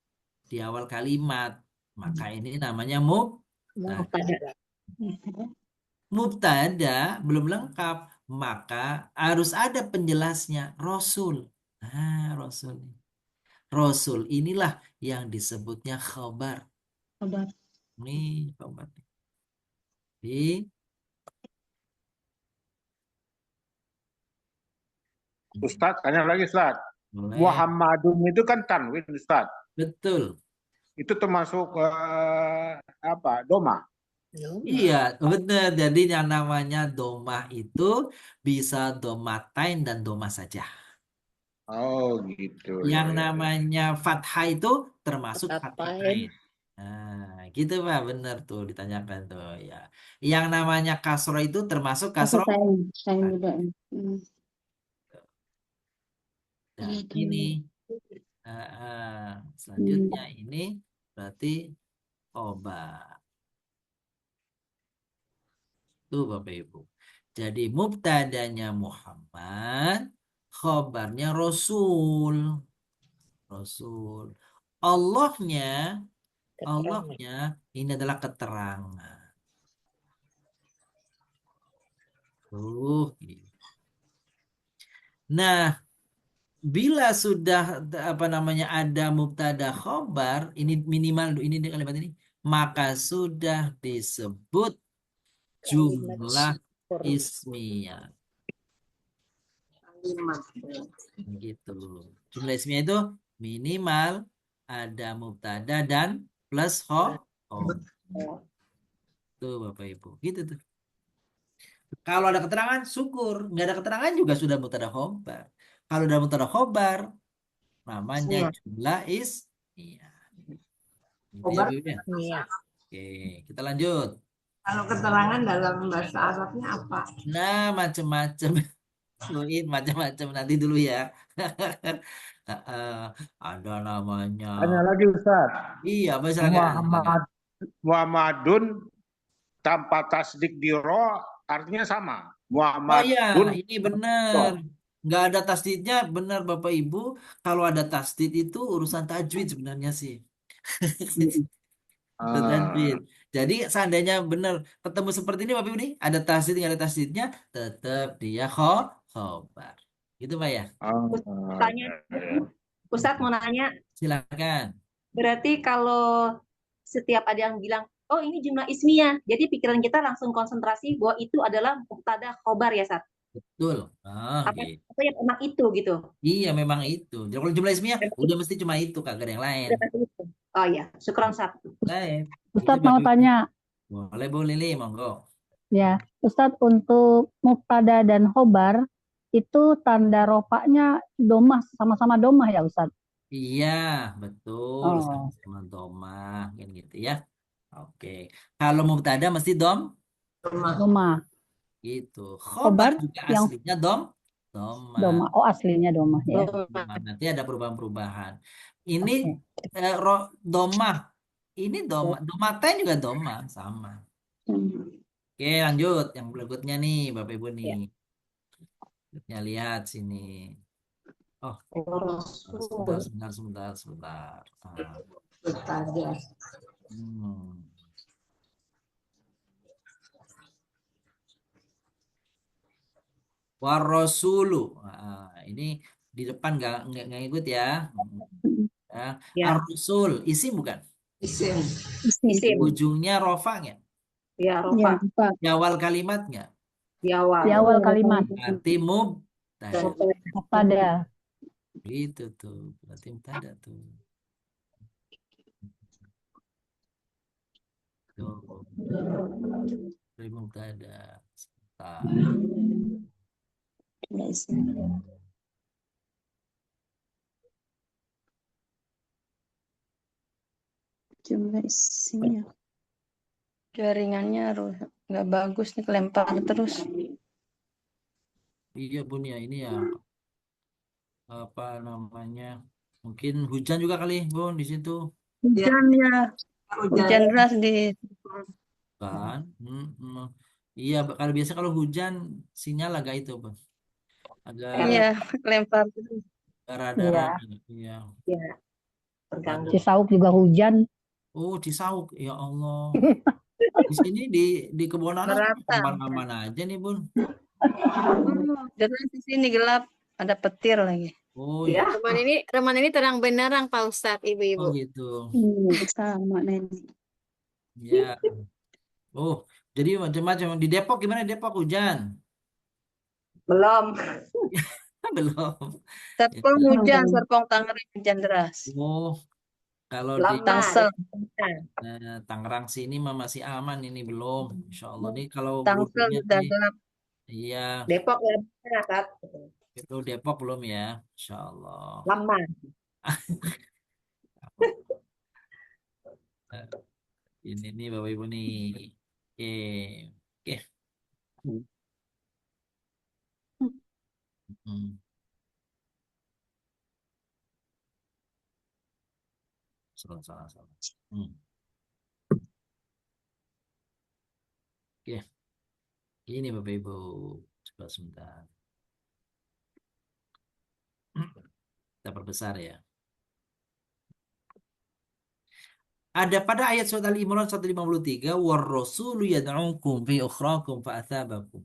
di awal kalimat. Maka ini namanya mubtada. Mubtada belum lengkap, maka harus ada penjelasnya, Rasul. Nah, Rasul. Rasul inilah yang disebutnya khabar. Kabar. Nih, khabar. Di Ustadz, tanya lagi Ustadz. Boleh. Muhammadun itu kan tanwin Ustadz. Betul. Itu termasuk apa? Doma. Iya, benar. Jadi yang namanya domah itu bisa domatain dan domah saja. Oh gitu. Yang Ya, ya. namanya fathah itu termasuk Fathah. fathatain. Nah, gitu Pak, benar tuh ditanyakan tuh ya. Yang namanya kasro itu termasuk kasro. Saya juga. Dan ini selanjutnya ini berarti obat. Tuh Bapak Ibu. Jadi mubtadanya Muhammad, khobarnya Rasul. Rasul. Allahnya ini adalah keterangan. Gitu. Nah, bila sudah ada mubtada khobar, ini minimal ini kalimat ini, maka sudah disebut jumlah ismiyah. Gitu. Jumlah ismiyah itu minimal ada mubtada dan plus khobar. Tuh Bapak Ibu, gitu tuh. Kalau ada keterangan, syukur. Nggak ada keterangan juga sudah mubtada khobar. Kalau ada mubtada khobar, namanya jumlah ismiyah. Gitu ya, Bu, ya? Iya. Oke, kita lanjut. Kalau keterangan dalam bahasa Arabnya apa? Nah, macam-macam. Macam-macam nanti dulu ya. Ada namanya. Tanya lagi Ustadz. Iya, silakan. Muhammadun tanpa tasdik di ro artinya sama. Oh iya, Muhammadun. ini benar. Nggak ada tasdidnya, benar Bapak Ibu. Kalau ada tasdid itu urusan tajwid sebenarnya sih. Tatanwin. Jadi seandainya benar ketemu seperti ini Bapak Ibu nih, ada tasdid nggak ada tasdidnya, tetap dia khobar. Gitu Pak ya. Tanya, Ustadz mau nanya, Silakan. berarti kalau setiap ada yang bilang, oh ini jumlah ismiyah, jadi pikiran kita langsung konsentrasi bahwa itu adalah mubtada khobar ya, Sat? Betul. Ah, Apa, gitu. apa yang emang itu gitu? Iya memang itu. Jadi kalau jumlah ismiyah Emang udah mesti cuma itu, kagak ada yang lain. udah pasti itu. Oh iya, syukran, Sat. Baik. Itu Ustadz Bapak mau Ibu. tanya, Boleh Bu Lili, monggo. ya, Ustadz untuk mubtada dan khobar itu tanda rofaknya domah, sama-sama domah ya Ustadz? Iya, betul. Oh, Sama-sama domah, kan gitu ya. Oke. Kalau mubtada mesti domah. gitu. Khobar Khobar juga yang aslinya domah. domah. Oh, aslinya domah ya. Domah. Nanti ada perubahan-perubahan. Ini Oke. domah. Ini domaten juga domah sama. Oke, lanjut. Yang berikutnya nih, Bapak Ibu nih. Berikutnya lihat sini. Oh, sebentar. Hmm. Warosulu. Ini di depan nggak ngikut ya. Ya. Ya, Ar-Rasul, isim bukan? Isim. isim. Ujungnya rofa nggak? Ya, Ya, rofa. Pak. Di awal kalimat nggak? Di awal. Di awal kalimat. Berarti mubtada. Mubtada. Gitu tuh. Berarti mubtada tuh. Tuh. Berarti mubtada. Sebentar. Jumlah isinya. Jaringannya nggak bagus nih, kelempar terus. Iya Bun ya, ini ya apa namanya? Mungkin hujan juga kali Bun di situ Hujan ya, hujan deras di. kan? Iya, kalau biasa kalau hujan sinyal agak itu Bun. Agak Iya, kelempar terus. darah-darah. Iya. Iya. Ya, terganggu. Cisauk juga hujan. Oh, Cisauk, ya Allah. Di sini di Kebun Anas Merata. aman-aman aja nih Bun. Deras di sini gelap, ada petir lagi. Oh Ya. ya, Reman ini terang benerang Pak Ustadz, oh ibu-ibu. gitu. Sama nenek. Ya. Oh, jadi macam-macam. Di Depok gimana? Depok hujan? Belum. Belum. Serpong hujan, Serpong Tangerang hujan deras. Oh, kalau di Lama. Tangsel, Tangerang sini mah masih aman ini belum. Insya Allah nih kalau Tangsel hujannya sudah sih, gelap. iya. Depok ya, Sat. Itu Depok belum ya, Insya Allah. Lama. Ini nih Bapak Ibu nih. Oke, oke. Hmm. Salah. Oke, ini Bapak Ibu. Coba sebentar. Kita perbesar ya. Ada pada ayat surat Al-Imran 153, war-rasulu yad'ukum fi ukhrakum fa'athabakum.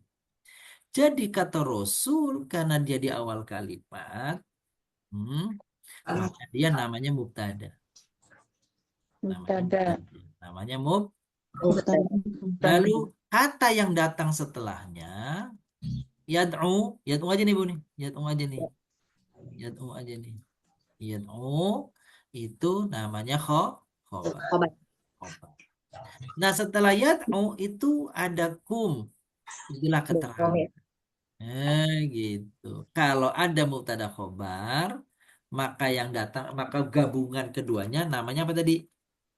Jadi kata Rasul karena dia di awal kalimat, maka dia namanya mubtada. Mubtada. Namanya mubtada. Lalu kata yang datang setelahnya yad'u aja nih Bu nih. Yad'u aja nih. Yad'u itu namanya khobar. Nah, setelah yad'u itu ada kum. Itulah keterangan. Gitu. Kalau ada mubtada khobar, maka gabungan keduanya namanya apa tadi?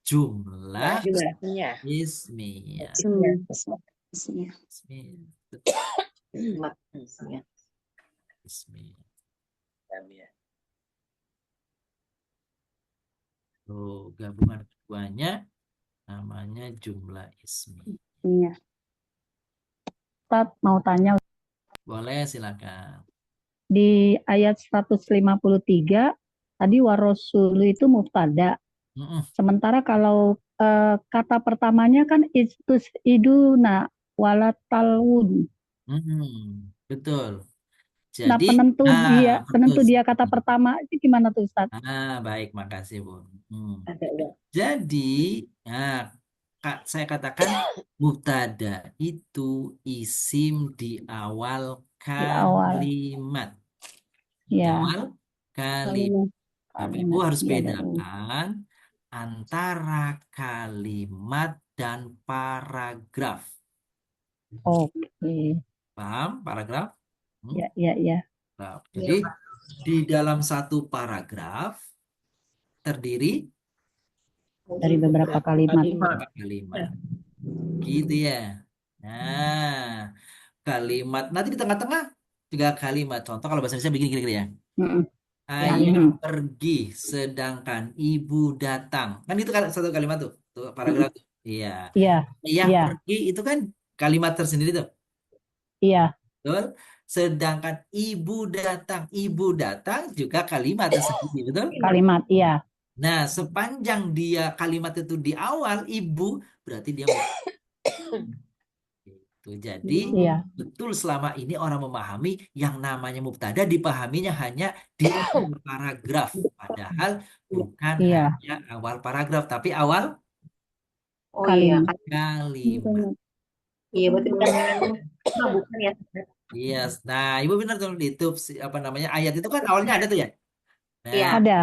Jumlah Jumlahnya. ismiyah. Ismiyah. Tuh, gabungan keduanya namanya jumlah ismi. Iya. Ustadz mau tanya, Boleh silakan. di ayat 153 tadi warosulu itu mubtada. Mm-mm. Sementara kalau kata pertamanya kan istus iduna walatalun. Betul. Nah, Jadi, penentu betul. dia kata pertama itu gimana tuh Ustadz? Baik, makasih, Bu. Ada ya. Jadi, nah, saya katakan mubtada itu isim di awal Di awal, kalimat. Di ya, awal kalimat. Bapak Ibu kalimat harus dia ada bedakan antara kalimat dan paragraf. Oke, Paham paragraf? ya, ya, ya. Nah, jadi di dalam satu paragraf terdiri Dari beberapa kalimat. beberapa kalimat. Gitu ya. Nah, kalimat nanti di tengah-tengah juga kalimat. Contoh kalau bahasa Indonesia begini kira-kira ya. Mm-mm. Ayah pergi sedangkan ibu datang. Kan itu kan satu kalimat tuh paragraf tuh. Iya. Iya, Ayah iya, pergi itu kan kalimat tersendiri tuh. iya, Betul? Sedangkan ibu datang juga kalimat tersendiri, betul? kalimat, iya. Nah, sepanjang dia kalimat itu di awal ibu, berarti dia gitu. Jadi Iya. betul selama ini orang memahami yang namanya mubtada dipahaminya hanya di awal paragraf, padahal bukan Iya. hanya awal paragraf, tapi awal Oh iya, Kalimat. kalimat. iya berarti bukan ya. Iya, nah ibu benar tuh itu apa namanya ayat itu kan awalnya ada tuh ya. Iya. Nah, Ada.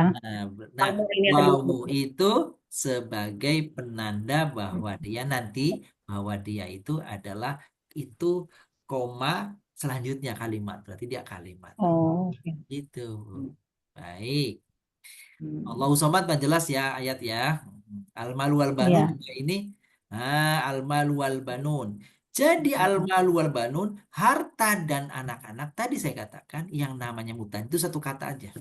nah, Ini ada wawmu itu sebagai penanda bahwa dia itu adalah itu koma selanjutnya kalimat. Berarti dia kalimat. Oh, Gitu. Baik. Allahu somad jelas ya ayat ya. Al-malu wal banun iya. juga ini. Al-malu wal banun. Jadi al-malu wal banun, harta dan anak-anak tadi saya katakan yang namanya mubtada itu satu kata aja.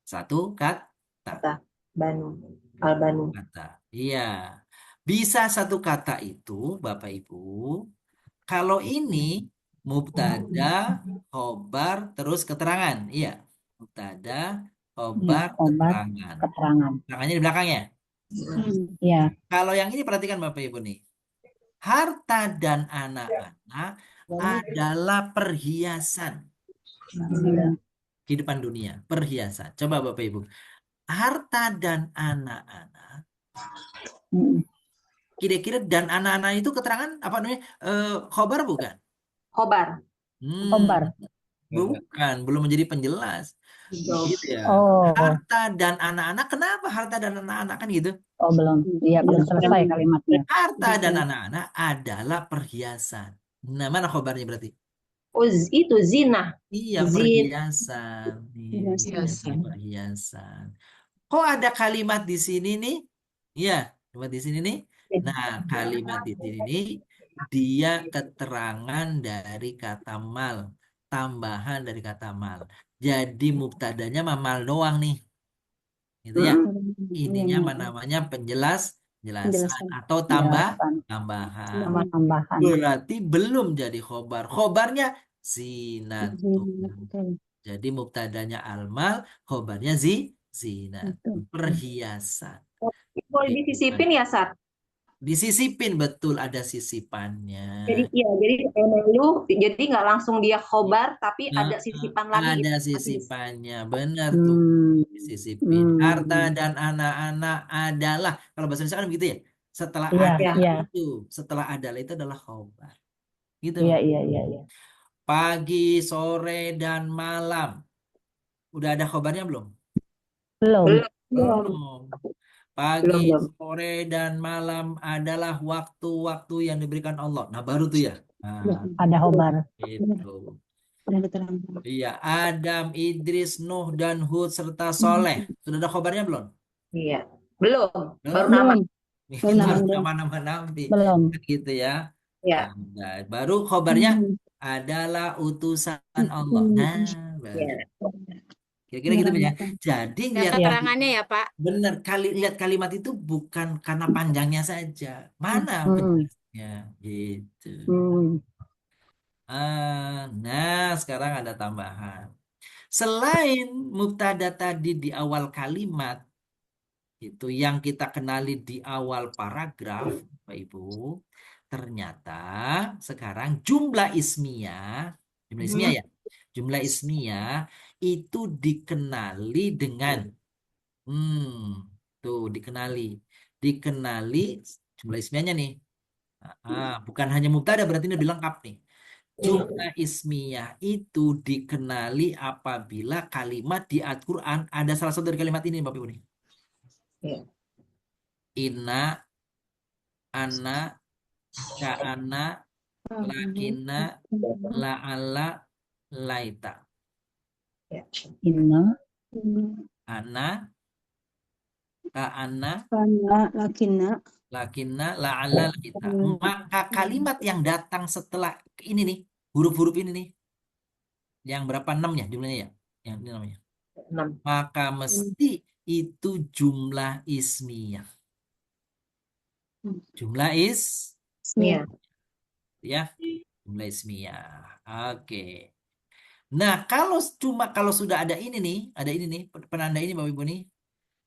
Satu kata. kata Banu, Al-Banu. Kata. Iya. Bisa satu kata itu, Bapak Ibu. Kalau ini mubtada, khobar, terus keterangan. Iya. Mubtada, Iya, khobar, obat, keterangan. keterangan. Keterangannya di belakangnya. Iya. Kalau yang ini perhatikan Bapak Ibu nih. Harta dan anak-anak adalah perhiasan kehidupan dunia. Perhiasan. Coba Bapak Ibu. Harta dan anak-anak. Mm. Kira-kira dan anak-anak itu keterangan apa namanya? Khobar bukan? Khobar. Khobar. Bukan, belum menjadi penjelas. Gitu ya. Oh. Harta dan anak-anak, kenapa harta dan anak-anak kan gitu? Oh, belum. Iya, belum selesai kalimatnya. Harta dan anak-anak adalah perhiasan. Nah, mana khobarnya berarti? Oh, itu zina. Iya, perhiasan. Iya, perhiasan. Kok ada kalimat di sini nih? Iya, kalimat di sini nih. Nah, kalimat di sini nih dia keterangan dari kata mal, tambahan dari kata mal. Jadi mubtadanya mal doang nih. Gitu ya. Ininya namanya penjelasan atau tambahan. Tambahan. Berarti belum jadi khobar. Khobarnya zinatun. Jadi mubtadanya almal, khobarnya zinatun. Perhiasan. Boleh disisipin ya, Sat? Disisipin, betul ada sisipannya. Jadi iya, jadi lu jadi nggak langsung dia khobar, tapi ada sisipan lagi. Ada gitu. sisipannya, benar tuh. Disisipin. Harta dan anak-anak adalah, kalau bahasa Indonesia kan begitu ya. Setelah setelah adalah itu adalah khobar. Gitu. Iya. Pagi, sore, dan malam. Udah ada khobarnya belum? Belum. Pagi, sore, dan malam adalah waktu-waktu yang diberikan Allah. Nah, baru tuh ya. Nah, ada khobar. Itu. Iya, Adam, Idris, Nuh, dan Hud, serta Soleh. Sudah ada khobarnya belum? Iya. Belum. Baru Belum. nama. Baru nama-nama nabi. Belum. Gitu ya. Ya. Nah, baru khobarnya adalah utusan Allah. Nah, kira-kira gitu ya. Jadi lihat keterangannya ya Pak. benar lihat kalimat itu bukan karena panjangnya saja. Mana penjelasannya gitu. Nah, sekarang ada tambahan. Selain mubtada tadi di awal kalimat, Itu yang kita kenali di awal paragraf, Bapak Ibu. Ternyata sekarang jumlah ismiyah ya. Jumlah ismiyah itu dikenali dengan tuh dikenali jumlah ismiyahnya nih. Bukan hanya mubtada, berarti ini lebih lengkap nih. Jumlah ismiyah itu dikenali apabila kalimat di Al-Quran ada salah satu dari kalimat ini, Bapak Ibu nih. Iya. Inna, ana, ka'ana, lakina, la'ala, laita. Inna, Ana, ka'ana, lakina, la'ala, laita. Maka kalimat yang datang setelah ini nih, huruf-huruf ini nih, yang berapa? 6 ya jumlahnya ya? Yang ini namanya. 6. Maka mesti itu jumlah ismiyah. Jumlah Iya. ya, jumlah ismiyah. Oke. Nah, kalau sudah ada ini nih, penanda ini Bapak Ibu nih,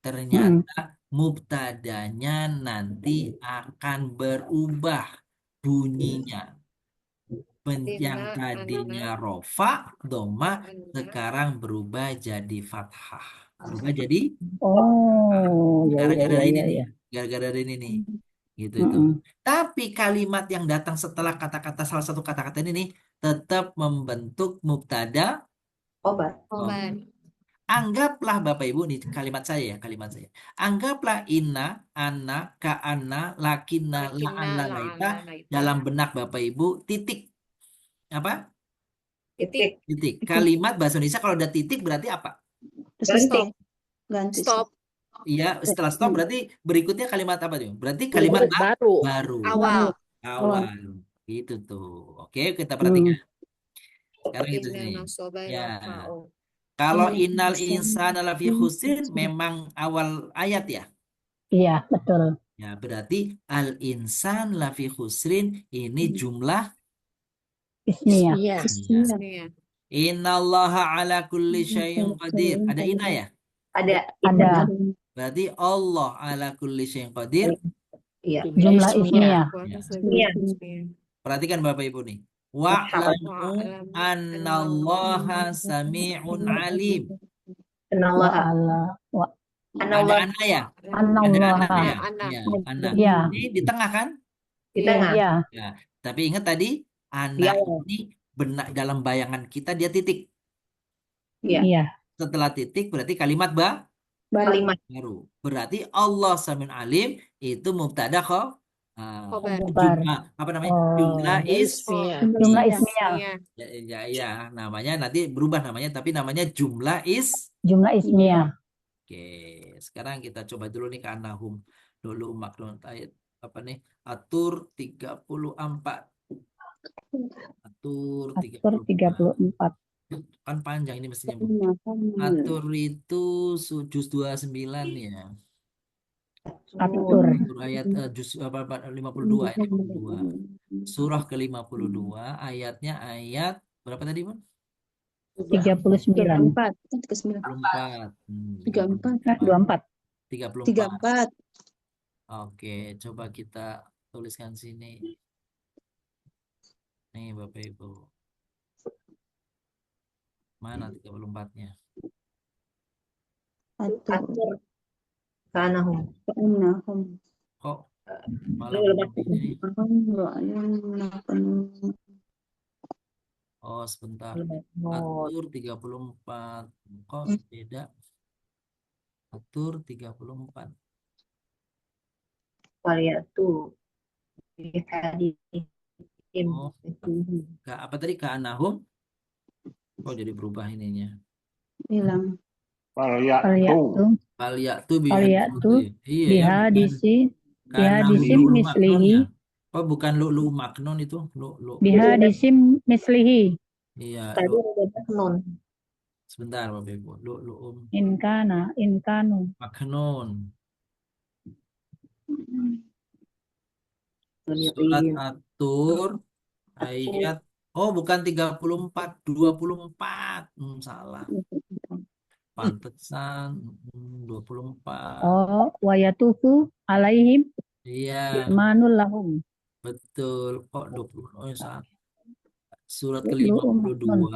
ternyata mubtadanya nanti akan berubah bunyinya. Yang tadinya rofa, doma, sekarang berubah jadi fathah. Berubah jadi gara-gara ini nih. Gara-gara ada ini nih. Gitu itu. Tapi kalimat yang datang setelah kata-kata salah satu kata-kata ini nih tetap membentuk mubtada Khobar. Khobar. Anggaplah Bapak Ibu nih kalimat saya. Anggaplah inna, anna, ka'anna, lakina, la'anna, laita dalam benak Bapak Ibu titik. Apa? Titik. Titik. Kalimat bahasa Indonesia kalau ada titik berarti apa? Ganti. Stop. Iya, setelah stop berarti berikutnya kalimat apa tuh? Berarti kalimat baru. Awal. Gitu tuh. Oke, kita perhatikan. Sekarang itu Inna sini. nasoba Ya. yarfa'u. Kalau innal insana lafi khusrin memang awal ayat ya. Iya, betul. Ya, berarti al insan lafi khusrin ini jumlah Ismiyah. Iya. Ismiyah. innallaha ala kulli syai'in qadir. Ada inna ya? Ada. Berarti Allah ala kulli syai'in qadir. Iya. Jumlah ismiyah. Iya. Perhatikan Bapak Ibu nih. Wa'lamu annallaha sami'un alim. Anallaha. Ada anna ya? Ada Anallaha. anna ya? Ya, anna. Iya. Ini di tengah kan? Di tengah. Iya. Ya, tapi ingat tadi anak ini benak dalam bayangan kita dia titik. Iya. Iya. Setelah titik berarti kalimat Kalimat. baru. Berarti Allah Samiun Alim itu mubtada Khobar. apa namanya? Jumlah Jumlah ismiyah. ya, namanya nanti berubah namanya tapi namanya jumlah Jumlah ismiyah. Oke, sekarang kita coba dulu nih ke An-Nahum. Dulu maknun ayat apa nih? Atur 34. Atur 34. Kan panjang ini mestinya. Atur itu juz 29 ya. Atur. Ayat juz 52 ayat 52. Surah ke-52 ayatnya ayat berapa tadi, Bun? 39. 34. 24. 34. Oke, coba kita tuliskan sini. Nih Bapak Ibu. Mana 34-nya? Atur. Kanahum. Kok malah ini? Oh, sebentar. Atur 34. Kok beda? Atur 34. Waliyatu. Oh, apa tadi Ka'anahum? Oh, jadi berubah ininya. Hilang. Falyatu. Falyatu Falyatu iya, bihadisi Lu'lu' mislihi. maknun ya. Oh, bukan lu'lu' maknun itu. Bihadisim mislihi. Iya, Tadi udah nun. sebentar Bapak Ibu. Lu'lu' Inkanu. maknun. Surat At-Tur ayat bukan 34, 24. Salah. pantesan 24. Oh, wa yatufu alaihim Iya, manul lahum. betul. Kok 20? Oh, surat Lu'lu'um maknun. ke-52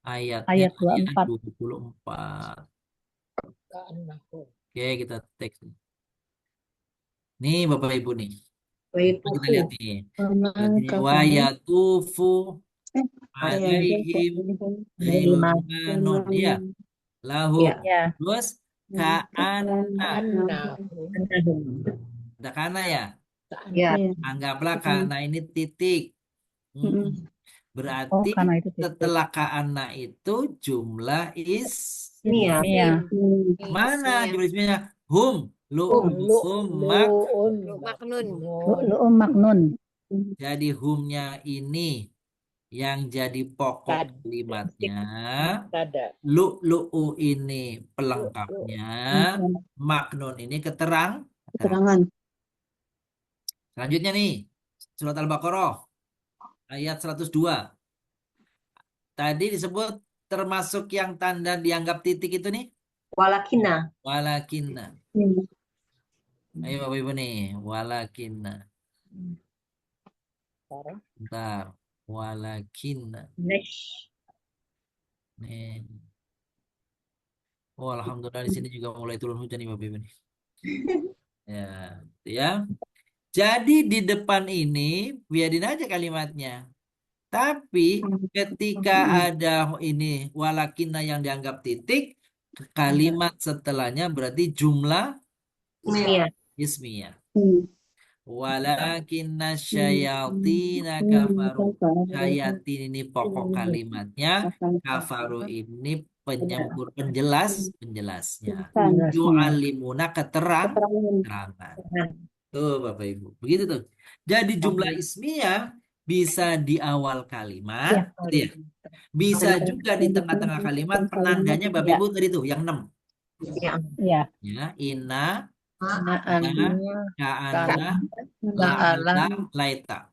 ayatnya Ayat ayat 24. 24. Ka'annahum. Oke, kita teks. Nih Bapak Ibu nih. Kita Waitufu. lihat nih. Wama Berarti wa kafaru. yatufu Ayat alaihim Gilman. ghilmanun. Iya, lahum. Ya. Ya, Terus ka'anna. Ka'annahum. Ada kana ya? Ya. Iya. Anggaplah kana ini titik. Mm-mm. oh Berarti karena itu titik. setelah ka'anna itu jumlah Ismiyah. Iya. mana Ismiyah. jumlah ismiyah? Hum, lu'um, hum, mak. Lu'lu'un Maknun. Lu'lu'um maknun. Jadi humnya ini yang jadi pokok Tad- kalimatnya. mubtada. Lu'lu'u ini pelengkapnya. Maknun ini keterangan. Keterangan. Selanjutnya nih, surat Al-Baqarah ayat 102. Tadi disebut termasuk yang tanda dianggap titik itu nih. Walakina. Walakinna. Ayo Bapak Ibu nih, walakinna. Bentar. Walakinna. Next. Nih. Oh, alhamdulillah di sini juga mulai turun hujan nih Bapak Ibu nih. Ya, gitu ya. Jadi di depan ini biarin aja kalimatnya. Tapi ketika ada ini walakinna yang dianggap titik, kalimat setelahnya berarti jumlah Ismiyah. ismiyah. Hmm. Walakinna syayatina kafaru. Syayatin ini pokok kalimatnya. Kafaru ini penjelasnya. Yu'alimuna keterangan. Tuh Bapak Ibu. Begitu tuh. Jadi jumlah ismiyah bisa di awal kalimat, gitu ya. Bisa juga di tengah-tengah kalimat. Penandanya Bapak Ibu tadi tuh yang 6. Ya. Ya. Ya, inna, Na'an. ka'anna, La'ala. la'alla, laita.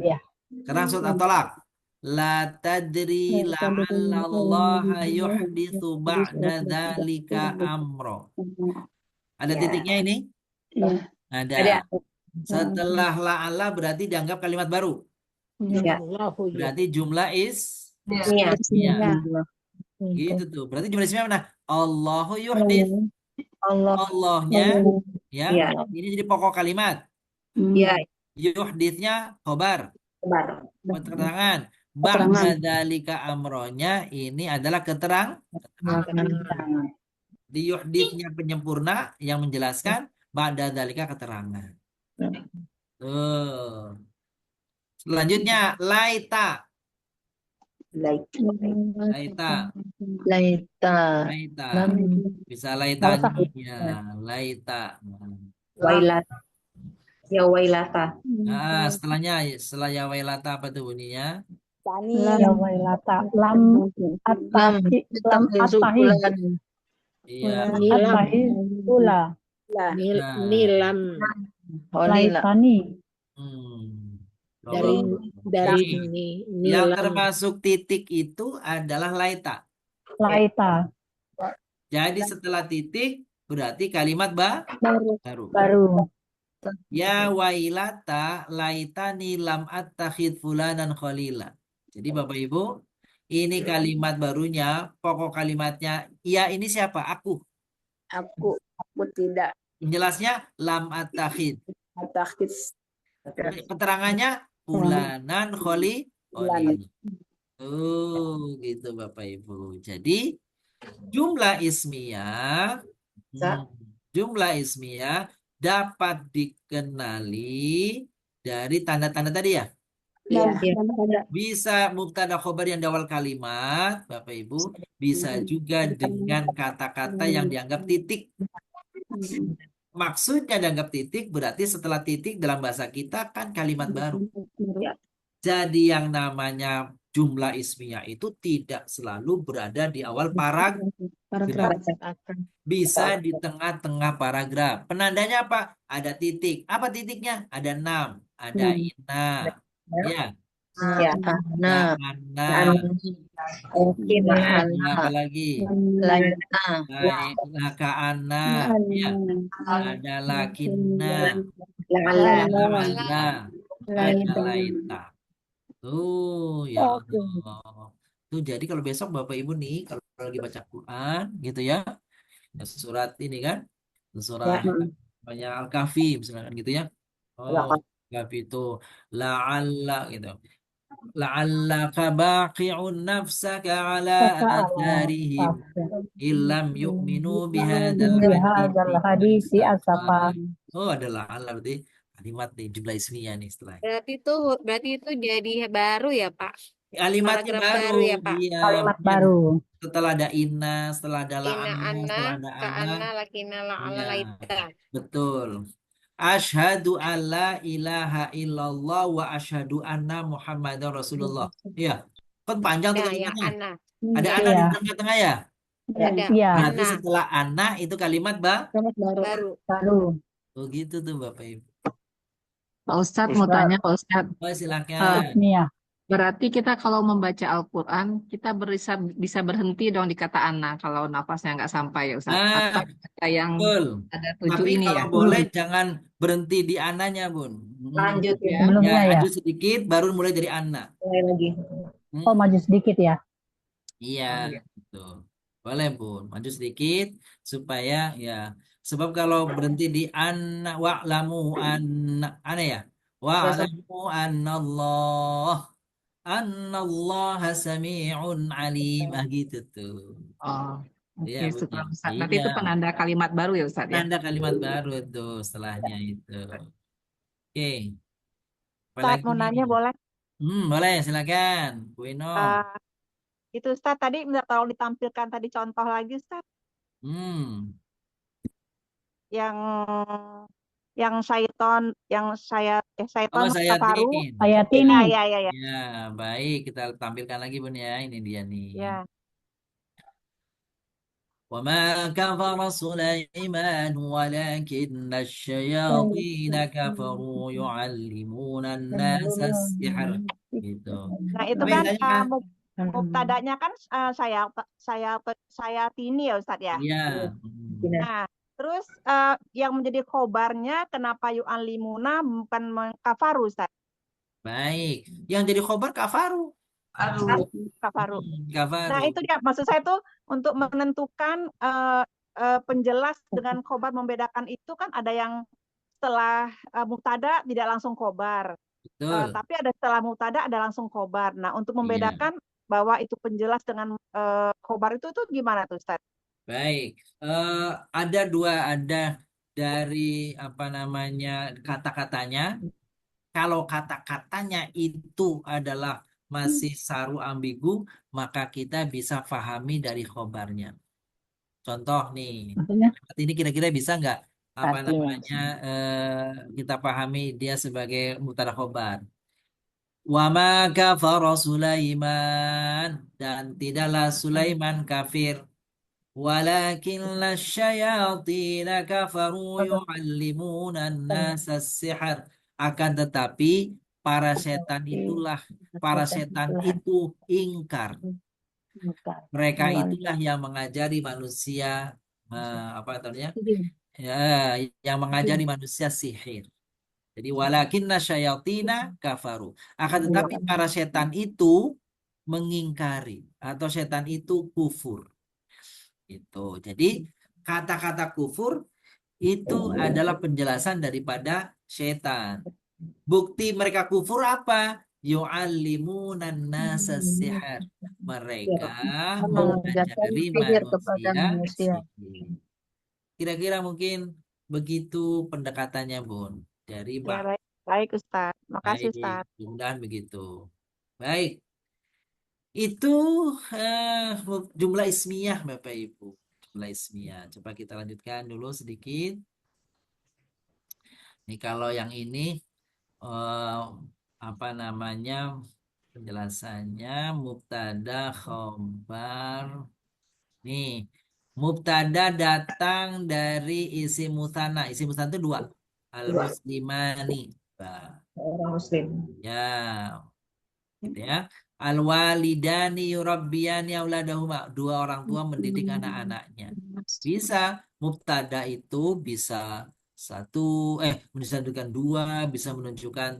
Ya. Sekarang surat At-Tolak. La tadri la'allallaha yuhditsu ba'da dzalika amro. Ada Ya. titiknya ini? Iya. Ada. Ada. Setelah la'alla berarti dianggap kalimat baru. Ya. Allahu Berarti jumlah Ismiyah. ismiyah. Gitu tuh. Berarti jumlah ismiyah mana? Allahu yuhdits. Allah. Allahnya ya. Ya. Ini jadi pokok kalimat. Ya. Yuhditsnya khobar. Kabar. Keterangan. Ba'da dzalika amronya ini adalah keterangan. Di yuhditsnya penyempurna yang menjelaskan. Ba'da dzalika keterangan. Tuh. Selanjutnya laita. Laita. Laita. Bisa laitanya ya. Laita. Wailata. Ya wailata. Nah, setelah ya wailata apa tuh bunyinya? Ya wailata. Lam at-tahi. Lam at-tahi. Iya. At-tahi. Ula. Nah. Nilam Laitani. dari Yang nilam. termasuk titik itu adalah laita. Laita. Jadi setelah titik berarti kalimat baru. Baru. Ya wailata laitani lam attakhid fulanan khalila. Jadi Bapak Ibu, ini kalimat barunya, pokok kalimatnya, ya ini siapa? Aku. Aku tidak. Jelasnya lam attakhid. Attakhid. Keterangannya fulanan khalila. Gitu Bapak Ibu. Jadi jumlah ismiyah dapat dikenali dari tanda-tanda tadi ya. Bisa mubtada khobar yang di awal kalimat, Bapak Ibu, bisa juga dengan kata-kata yang dianggap titik. Maksudnya dianggap titik berarti setelah titik dalam bahasa kita kan kalimat baru. Jadi yang namanya jumlah ismiyah itu tidak selalu berada di awal paragraf. Bisa di tengah-tengah paragraf. Penandanya apa? Ada titik. Apa titiknya? Ada 6. Ada inna. Ya. Ya, Ana. La'anna. mungkin Ya, apa lagi? Laina. Baik, laka'anna. Ya, ada lakinna. la'alla. La'alla. Ada Laina. laita. Tuh, ya Oke. Allah. Tuh, jadi kalau besok Bapak Ibu nih, kalau lagi baca Quran gitu ya, surat ini kan, surat banyak Al-Kahfi misalkan gitu ya. Oh, Kahfi itu la'alla gitu. La'allaka baqi'un nafsaka ala Ta'ala. atharihim illam yu'minu bihadzal Bihadzal hadisi asafa. asafa. Oh, ada la'alla berarti kalimat nih jumlah ismiyah nih setelah. Berarti itu jadi baru ya, Pak? Kalimatnya Paragraf baru, baru ya, Pak? iya. Kalimat Makanya baru. setelah ada inna, setelah ada Ina la'anna, anna, setelah ada ka ana, anna, lakina, la'ala, iya, laita. betul. Asyhadu alla ilaha illallah wa asyhadu anna Muhammadar Rasulullah. Iya, kan panjang tuh Ya, yang kalimatnya. anna. Ada ana Iya. di tengah-tengah ya. Ada Iya. Berarti anna, setelah ana itu kalimat baru. Baru. oh gitu tuh Bapak Ibu. Pak Ustadz mau Ustaz. tanya Pak Ustadz. Oh, silakan. Ismiyah. Berarti kita kalau membaca Al-Quran, kita bisa berhenti dong di kata ana kalau nafasnya nggak sampai ya Ustadz. Nah, Atau kata yang betul. ada 7 Tapi ini kalau ya. boleh jangan berhenti di ananya, Bun. Lanjut ya. Ya, Sebelumnya ya. lanjut sedikit baru mulai dari ana. Mulai lagi. Oh, maju sedikit ya. Iya, Oh, iya. betul. Boleh, Bun. Maju sedikit supaya ya. Sebab kalau berhenti di anna wa'lamu anna ya. Wa'lamu annallaha sami'un alim. Ah gitu tuh. Oh, Iya, oke, Bun ya. syukur Ustadz. Nanti Iya. itu penanda kalimat baru ya Ustadz ya. Tanda kalimat baru tuh setelahnya itu. Oke. Apa Ustadz lagi mau nih? nanya boleh? Boleh, silakan. Bu Ino. Itu Ustadz tadi minta tolong ditampilkan tadi contoh lagi Ustadz Hmm. yang syaiton Oh, saya kafaru. tin. Ayat Ya, ini. ya, ya, ya. Ya, baik. Kita tampilkan lagi, Bun ya. Ini dia nih. Ya. وما كفر سليمان ولكن الشياطين كفروا يعلمون الناس السحر gitu. Nah, itu Apa kan yang tanya? mubtadanya kan saya tini ya Ustadz ya. Iya. Nah, terus yang menjadi khobarnya kenapa yu'allimuna bukan kafaru Ustadz? Baik. Yang jadi khobar kafaru. Kafaru. Kafaru. Nah, itu dia maksud saya tuh untuk menentukan penjelas dengan khobar membedakan itu kan ada yang setelah mubtada tidak langsung khobar. Betul. Tapi ada setelah mubtada ada langsung khobar. Nah, untuk Iya. membedakan bahwa itu penjelas dengan khobar itu gimana tuh Ustaz? Baik. Ada dua, ada dari apa namanya kata-katanya. Kalau kata-katanya itu adalah masih saru ambigu, maka kita bisa pahami dari khobarnya. Contoh nih, Maksudnya? ini kira-kira bisa nggak apa Artinya. namanya kita pahami dia sebagai mubtada khobar. Wa ma kafara Sulaiman, dan tidaklah Sulaiman kafir. Walakinna syayatina kafaru yu'allimuna an-nasa as-sihr. Akan tetapi para setan itu ingkar. Mereka itulah yang mengajari manusia apa namanya? Ya, yang mengajari manusia sihir. Jadi walakinna syayatina kafaru. Akan tetapi para setan itu mengingkari atau setan itu kufur. Itu. Jadi kata-kata kufur itu adalah penjelasan daripada setan. Bukti mereka kufur apa? Yu'allimunan nasa sihir. Mereka mengajari manusia sihir. Kira-kira mungkin begitu pendekatannya, Bun. Dari Ya, Pak. baik Ustaz. Makasih Baik, Ustaz. mudah-mudahan begitu. Baik. Itu jumlah ismiyah Bapak Ibu. Jumlah ismiyah. Coba kita lanjutkan dulu sedikit. Nih kalau yang ini apa namanya penjelasannya mubtada khobar. Nih, mubtada datang dari isim musanna. Isim musanna itu dua. Al-muslimani. Orang muslim. Ya. Gitu ya. Al-walidani yurabbiyani auladahuma. Dua orang tua mendidik anak-anaknya. Bisa mubtada itu bisa satu, bisa menunjukkan dua, bisa menunjukkan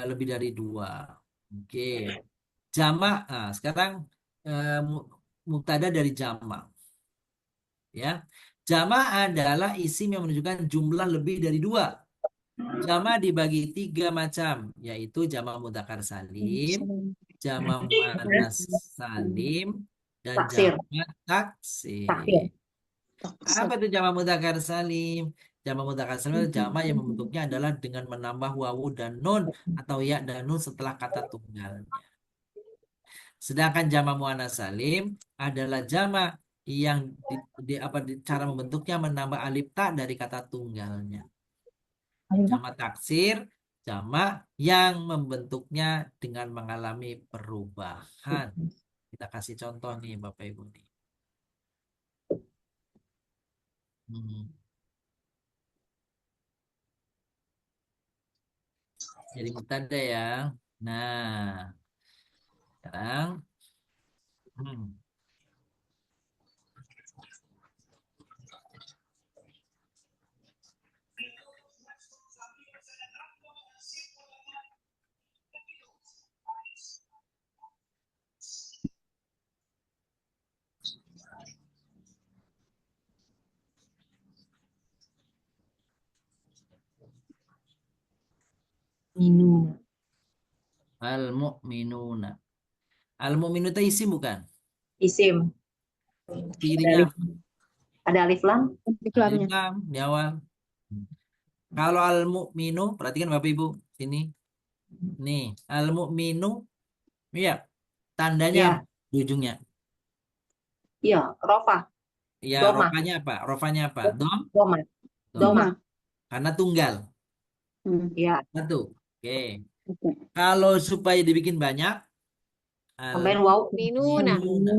lebih dari dua. Oke. Jamak. Nah, sekarang mubtada dari jamak. Ya. Jamak adalah isim yang menunjukkan jumlah lebih dari dua. Jamak dibagi 3 macam, yaitu jamak mudzakkar salim, jamak muannas salim, dan Taksir. jamak taksir. Taksir. Apa itu jamak mudzakkar salim? Jamak mudzakkar salim adalah jamak yang membentuknya adalah dengan menambah wawu dan nun atau ya dan nun setelah kata tunggalnya. Sedangkan jamak muannas salim adalah jamak yang cara membentuknya menambah alif ta dari kata tunggalnya. Jamak taksir, jamak yang membentuknya dengan mengalami perubahan. Kita kasih contoh nih Bapak Ibu nih. Jadi mubtada ya. Nah, sekarang al-mu'minuna. Al-mu'minu itu isim bukan? Isim. Cirinya Ada alif lam. alif lam di awal. Kalau al-mu'minu, perhatikan Bapak Ibu sini. Nih, al-mu'minu, iya, tandanya Ya. apa di ujungnya? Iya, rofa. Ya, Doma. rofanya apa? Rofanya apa? Dom? Doma. Doma. Doma. Karena tunggal. Iya. Satu. Oke. Kalau supaya dibikin banyak, Tambahin waw. Minuna. Gitu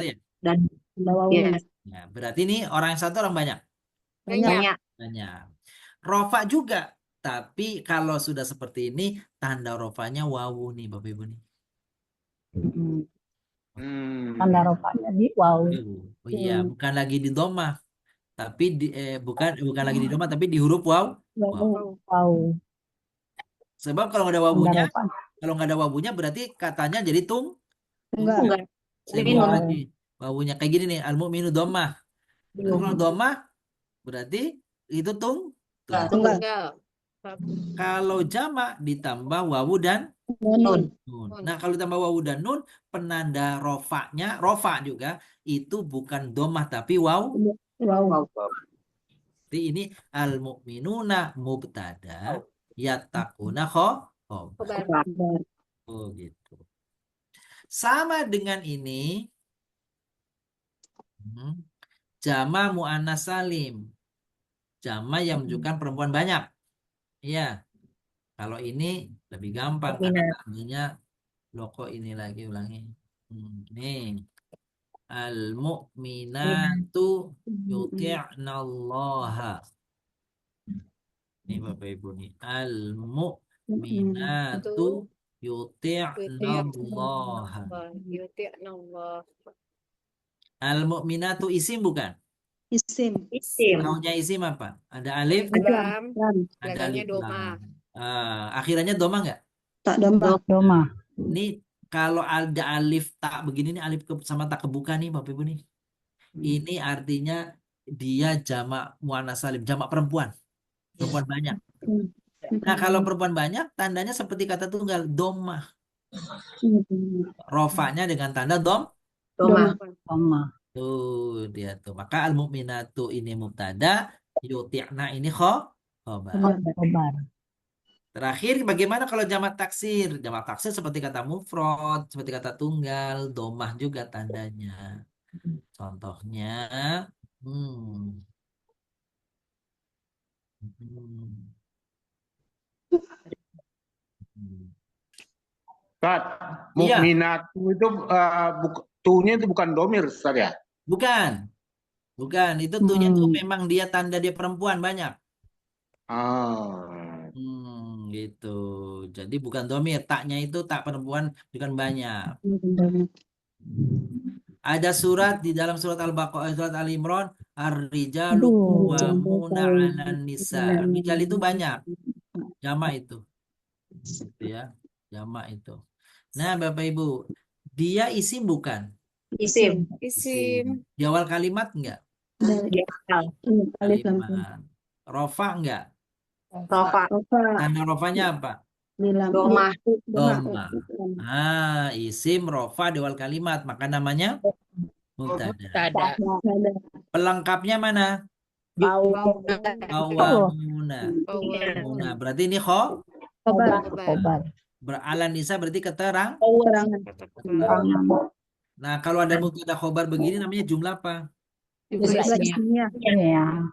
ya? Dan ya. Nah, berarti ini orang yang satu orang banyak. Banyak. Banyak. Rofa juga. Tapi kalau sudah seperti ini, tanda rofanya wawu nih Bapak Ibu nih. Tanda rofanya di wow. Oh iya, bukan lagi di doma, tapi bukan lagi di doma, tapi di huruf waw. Wow. Sebab kalau nggak ada Tanda wawunya, rofanya. berarti katanya jadi Enggak. Saya Jadi buang nun. lagi wawunya kayak gini nih, al-mu'minu domah. Kalau domah berarti itu tunggal. Tunggal. Kalau jamak ditambah wawu dan Nun. nun. Nah, kalau ditambah wawu dan nun, penanda rofa juga itu bukan domah tapi waw. Wow. Jadi ini al-mu'minuna mubtada, yattaquna khobar. Oh gitu. Sama dengan ini jama muannas salim. Jama yang menunjukkan perempuan banyak. Iya. Kalau ini lebih gampang karena tandanya loko ini lagi ulangi. Nih. Al-mu'minatu yuti'nallaha. Ini Bapak Ibu nih. Al-mu'minatu yuti'nallaha. Al-mu'minatu isim bukan? Isim. Naunya isim apa? Ada alif? Lam. Ada Belakangnya alif doma. lam. Akhirannya doma nggak? Tak domba. Doma. Ini kalau ada alif tak begini nih, alif sama tak kebuka nih Bapak Ibu nih. Ini artinya dia jamak muannas salim, jamak perempuan. Perempuan banyak. Nah, kalau perempuan banyak tandanya seperti kata tunggal domah. Rofanya dengan tanda Doma. Tuh dia tuh. Maka al-mu'minatu ini mubtada, yuti'na ini khobar. Terakhir, bagaimana kalau jamak taksir? Jamak taksir seperti kata mufrad, seperti kata tunggal, domah juga tandanya. Contohnya, Ustaz, Iya. mukminatu itu tunya itu bukan domir, Ustaz ya? Bukan. Itu tuhnya tuh memang dia tanda dia perempuan banyak. Gitu. Jadi bukan domir, taknya itu tak perempuan bukan banyak. Ada surat di dalam surat Al-Baqarah, surat Al-Imran, Ar-rijalu Aduh. qawwamuna 'alan nisa. Rijal itu banyak, jamak itu. Gitu ya, jamak itu. Nah, Bapak Ibu, dia isim bukan? Isim. Isim. Di awal kalimat enggak? Di awal. Kalimat. Rofa enggak? Rofa. Tanda rofanya apa? Doma. Doma. Ah, isim rofa di awal kalimat, maka namanya mubtada. Tada. Pelengkapnya mana? Qawwamuna. Qawwamuna. Berarti ini Khobar. beralan nisa berarti keterangan. Keterangan. Nah, kalau ada mubtada khobar begini namanya jumlah apa? Iya.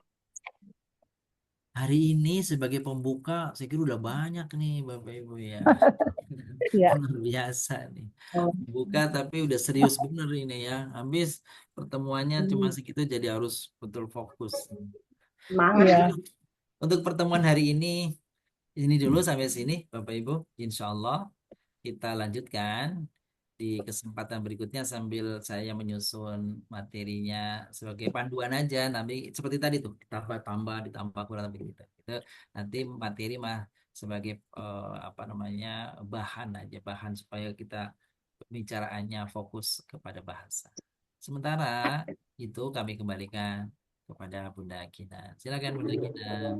Hari ini sebagai pembuka, saya kira udah banyak nih Bapak Ibu ya. Iya. Luar biasa nih. Buka tapi udah serius bener ini ya. Habis pertemuannya cuma segitu jadi harus betul fokus. Semangat. Iya. Untuk pertemuan hari ini dulu sampai sini Bapak Ibu. Insya Allah kita lanjutkan di kesempatan berikutnya sambil saya menyusun materinya sebagai panduan aja. Nanti seperti tadi tuh ditambah kurang lebih gitu. Itu nanti materi mah sebagai apa namanya bahan aja, bahan supaya kita pembicaraannya fokus kepada bahasa. Sementara itu kami kembalikan kepada Bunda Gina. Silakan Bunda Gina.